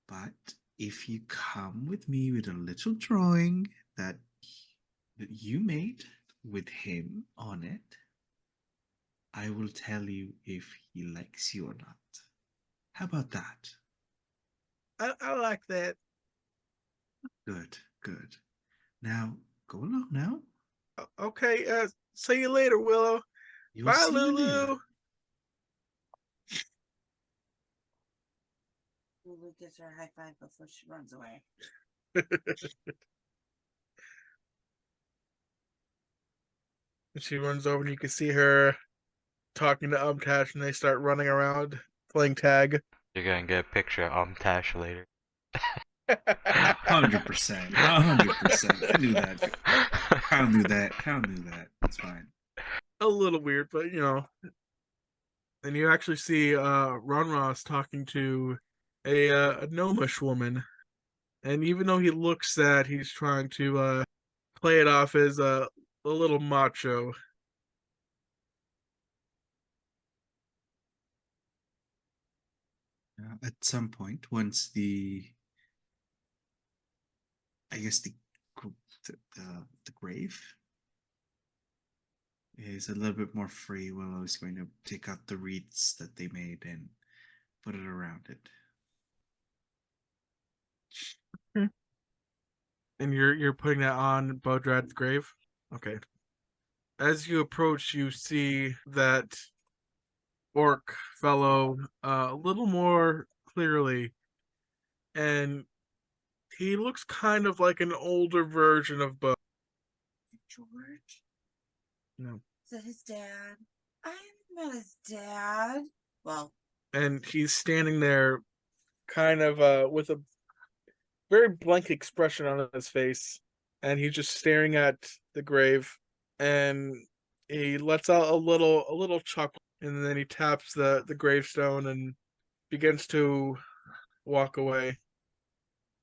But if you come with me with a little drawing that you made with him on it, I will tell you if he likes you or not. How about that? I like that. Good, good. Now, go along now. Okay, see you later, Willow. You'll Bye, see you later. Lulu. Lulu gives her a high five before she runs away. She runs over and you can see her talking to Umtash, and they start running around playing tag. You're gonna get a picture of Tash later. 100%. 100%. I knew that. Kyle knew that. Kyle knew that. It's fine. A little weird, but you know. And you actually see Ron Ross talking to a gnomish woman, and even though he looks sad, he's trying to play it off as a little macho. At some point, once I guess the grave is a little bit more free. Willow is going to take out the wreaths that they made and put it around it. And you're putting that on Bodrad's grave? Okay. As you approach, you see that orc fellow a little more clearly, and he looks kind of like an older version of Bo. George? No. Is that his dad? I'm not his dad. Well, And he's standing there kind of with a very blank expression on his face, and he's just staring at the grave, and he lets out a little chuckle, and then he taps the gravestone and begins to walk away.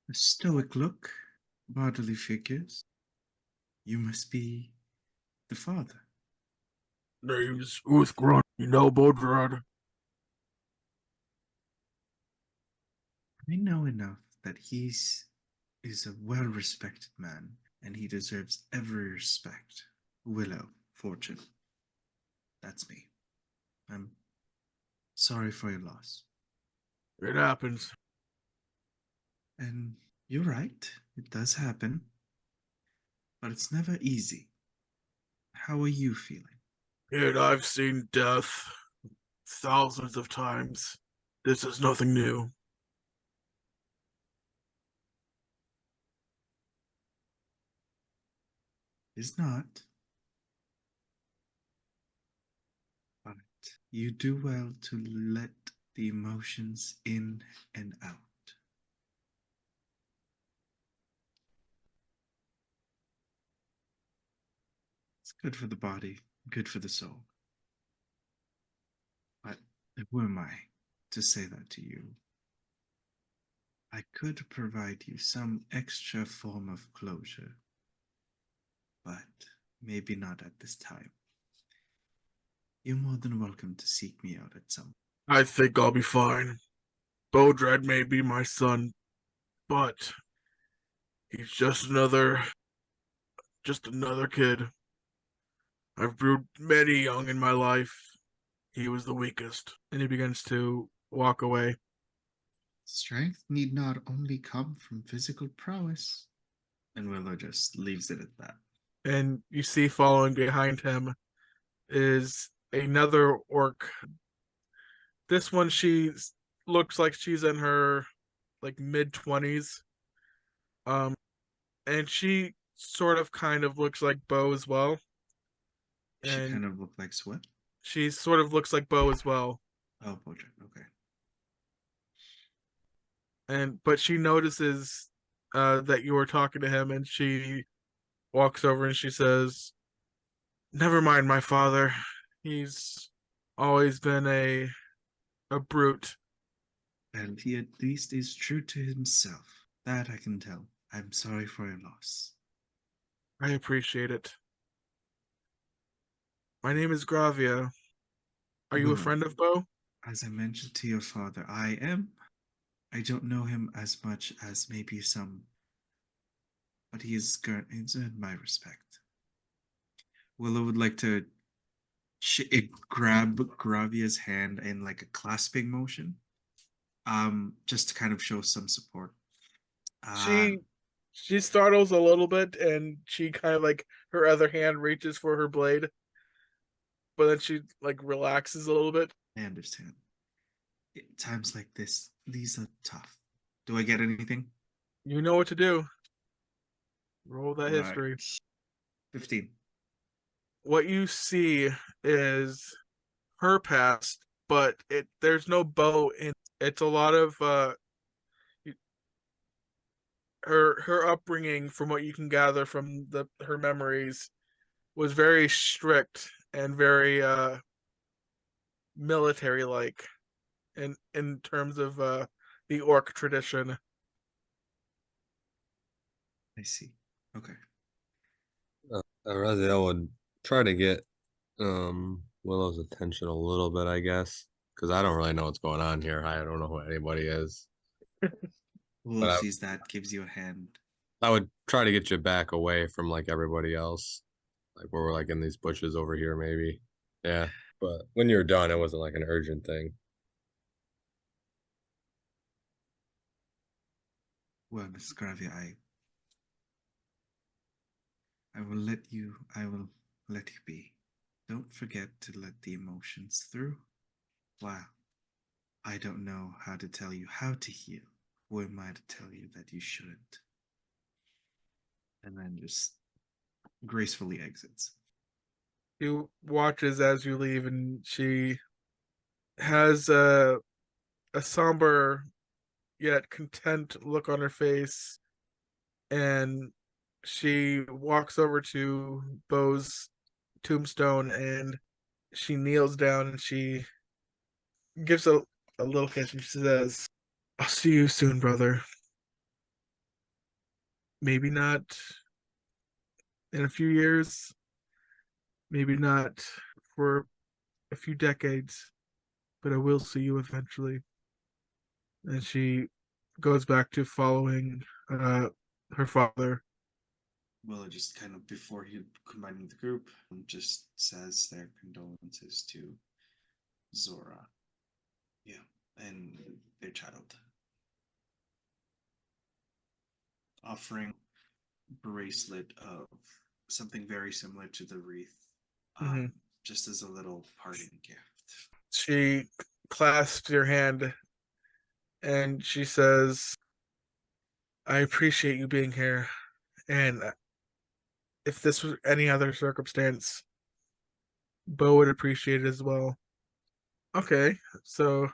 A stoic look, bodily figures. You must be the father. Name's Uthgron. You know Bodrad. I know enough that he's is a well-respected man, and he deserves every respect. Willow, Fortune. That's me. I'm sorry for your loss. It happens. And you're right, it does happen. But it's never easy. How are you feeling? And I've seen death thousands of times. This is nothing new. It's not. But you do well to let the emotions in and out. It's good for the body, good for the soul. But who am I to say that to you? I could provide you some extra form of closure, but maybe not at this time. You're more than welcome to seek me out at some. I think I'll be fine. Bodrad may be my son, but he's just another kid. I've brewed many young in my life. He was the weakest. And he begins to walk away. Strength need not only come from physical prowess. And Willow just leaves it at that. And you see following behind him is another orc. This one, she looks like she's in her like mid-20s. And she sort of kind of looks like Bo as well. She And kind of looked like Sweat. she sort of looks like Bo as well. Oh, portrait. Okay. But she notices that you were talking to him, and she walks over and she says, "Never mind my father. He's always been a brute." And he at least is true to himself. That I can tell. I'm sorry for your loss. I appreciate it. My name is Gravia. Are you a Willow, friend of Bo? as I mentioned to your father, I am. I don't know him as much as maybe some, but he's earned my respect. Willow would like to grab Gravia's hand in like a clasping motion, just to kind of show some support. She startles a little bit, and she kind of like her other hand reaches for her blade, but then she like relaxes a little bit. I understand. Times like this, these are tough. Do I get anything? You know what to do. Roll that Right. history. 15. What you see is her past, but there's no Bo in. It's a lot of her upbringing, from what you can gather from her memories, was very strict and very military like in terms of the orc tradition. I see. Okay. Raziel would try to get Willow's attention a little bit, I guess, because I don't really know what's going on here. I don't know who anybody is. Willow But sees that, gives you a hand. I would try to get you back away from like everybody else. Like we're like in these bushes over here, maybe. Yeah. But when you're done, it wasn't like an urgent thing. Well, Mrs. Gravy, I will let you be. Don't forget to let the emotions through. Wow. I don't know how to tell you how to heal. Who am I to tell you that you shouldn't? And then just gracefully exits. She watches as you leave, and she has a somber yet content look on her face, and she walks over to Bo's tombstone and she kneels down and she gives a little kiss and she says, I'll see you soon, brother. Maybe not in a few years, maybe not for a few decades, but I will see you eventually. And she goes back to following her father. Well, just kind of before he combined with the group, just says their condolences to Zora. Yeah, and their child. Offering bracelet of something very similar to the wreath, Mhm. just as a little parting gift. She clasps your hand and she says, I appreciate you being here. And if this was any other circumstance, Bo would appreciate it as well. Okay, so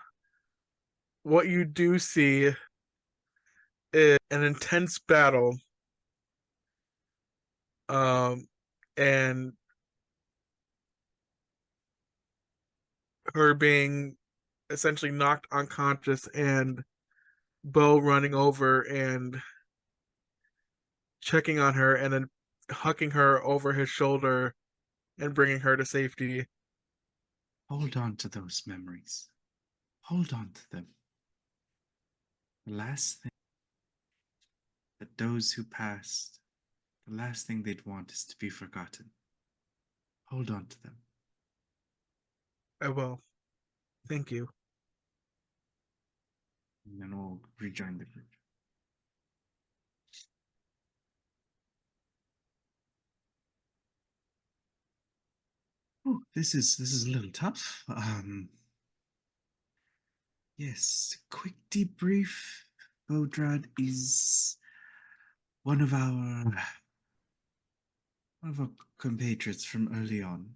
what you do see is an intense battle. And her being essentially knocked unconscious and Bo running over and checking on her and then hucking her over his shoulder and bringing her to safety. Hold on to those memories. Hold on to them. The last thing that those who passed, the last thing they'd want is to be forgotten. Hold on to them. I will. Thank you. And then we'll rejoin the group. Oh, this is a little tough. Yes, quick debrief. Bodrad is one of our compatriots from early on,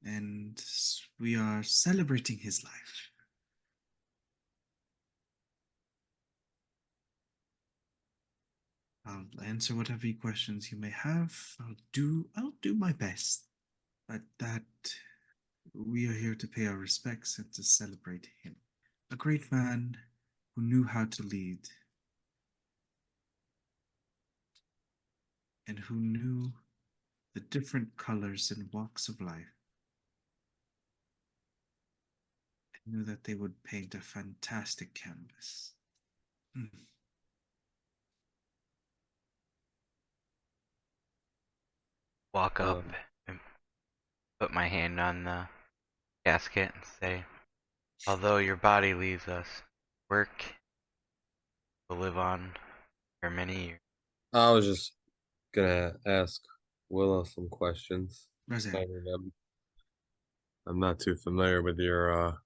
and we are celebrating his life. I'll answer whatever questions you may have. I'll do my best. But that we are here to pay our respects and to celebrate him. A great man who knew how to lead and who knew the different colors and walks of life. And knew that they would paint a fantastic canvas. Walk up Um, and put my hand on the casket and say, although your body leaves us, work will live on for many years. I was just gonna ask Willa some questions. I Razan, mean, I'm not too familiar with your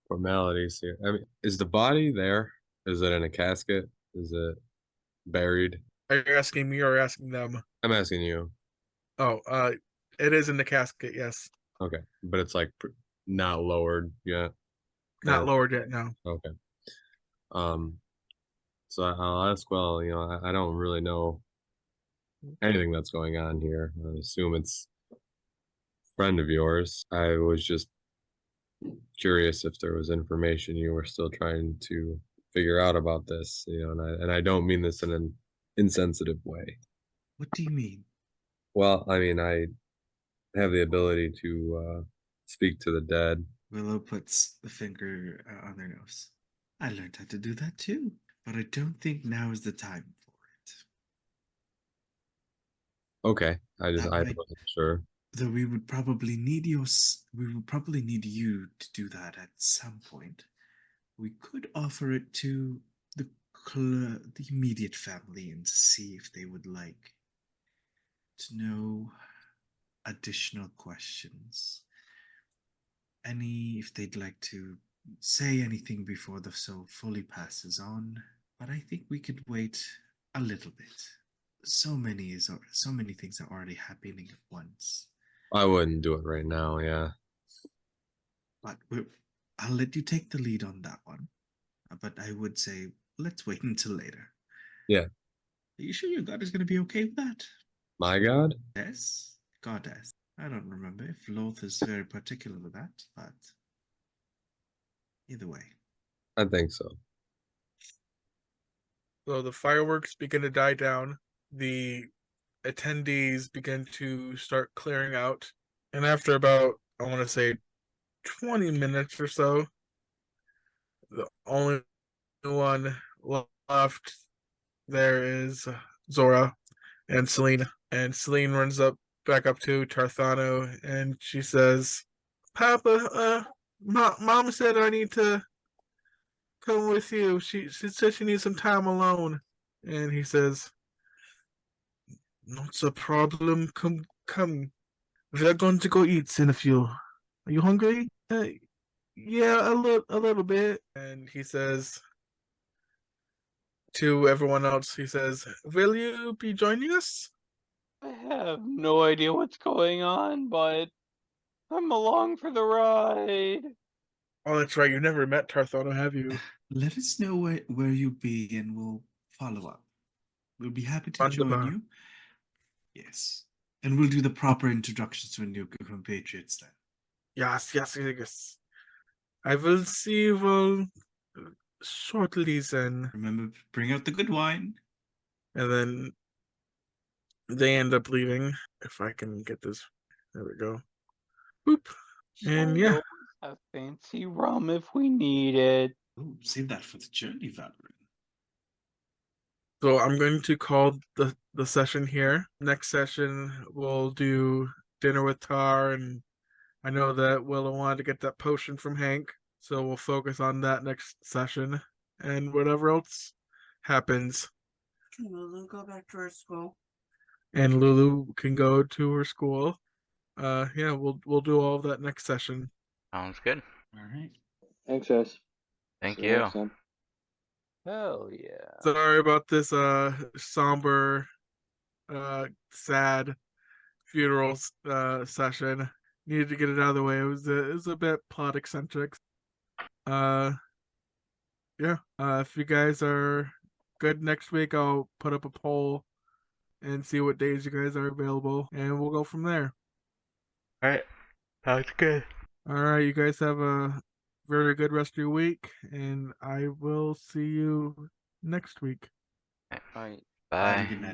formalities here. I mean, is the body there? Is it in a casket? Is it buried? Are you asking me or asking them? I'm asking you. Oh, it is in the casket, yes. Okay, but it's like not lowered yet. Not Or lowered yet, no. okay. Um. So I'll ask. Well, I don't really know anything that's going on here. I assume it's a friend of yours. I was just curious if there was information you were still trying to figure out about this. And I don't mean this in an insensitive way. what do you mean? Well, I mean I have the ability to speak to the dead. Willow puts a finger on their nose. I learned how to do that too, but I don't think now is the time for it. Okay. I That might- wasn't sure. Though we would probably need we would probably need you to do that at some point. We could offer it to the immediate family and see if they would like to know additional questions. If they'd like to say anything before the soul fully passes on. But I think we could wait a little bit. So many things are already happening at once. I wouldn't do it right now. Yeah. But I'll let you take the lead on that one. But I would say let's wait until later. Yeah. Are you sure your god is going to be okay with that? My God. Yes, goddess. I don't remember if Loth is very particular with that, but either way. I think so. So the fireworks begin to die down. The attendees begin to start clearing out. And after about, I want to say, 20 minutes or so, the only one left there is Zora and Celine. And Celine runs back up to Tarthano, and she says, Papa, Mom said I need to come with you. She said she needs some time alone. And he says, Not a problem. Come. We're going to go eat in a few. Are you hungry? Yeah, a little bit. And he says to everyone else, he says, Will you be joining us? I have no idea what's going on, but I'm along for the ride. Oh, that's right. You never met Tarthano, have you? Let us know where you be and we'll follow up. We'll be happy to join Wunderbar. you. Yes. And we'll do the proper introductions to our new compatriots then. Yes. I will see you shortly then. Remember, bring out the good wine. And then they end up leaving. If I can get this. There we go. Boop. And yeah. We'll have fancy rum if we need it. Ooh, save that for the journey, Valorin. So I'm going to call the session here. Next session we'll do dinner with Tar, and I know that Willow wanted to get that potion from Hank, so we'll focus on that next session. And whatever else happens. Can Lulu go back to her school? And Lulu can go to her school. Yeah, we'll do all of that next session. Sounds good. All right. Thanks, guys. Thank See you. next time. Hell yeah. Sorry about this somber sad funeral session. Needed to get it out of the way. It was a bit plot eccentric. Yeah. If you guys are good next week, I'll put up a poll and see what days you guys are available, and we'll go from there. All right. Sounds good. All right, you guys have a very good rest of your week, and I will see you next week. Right. Bye. Good night.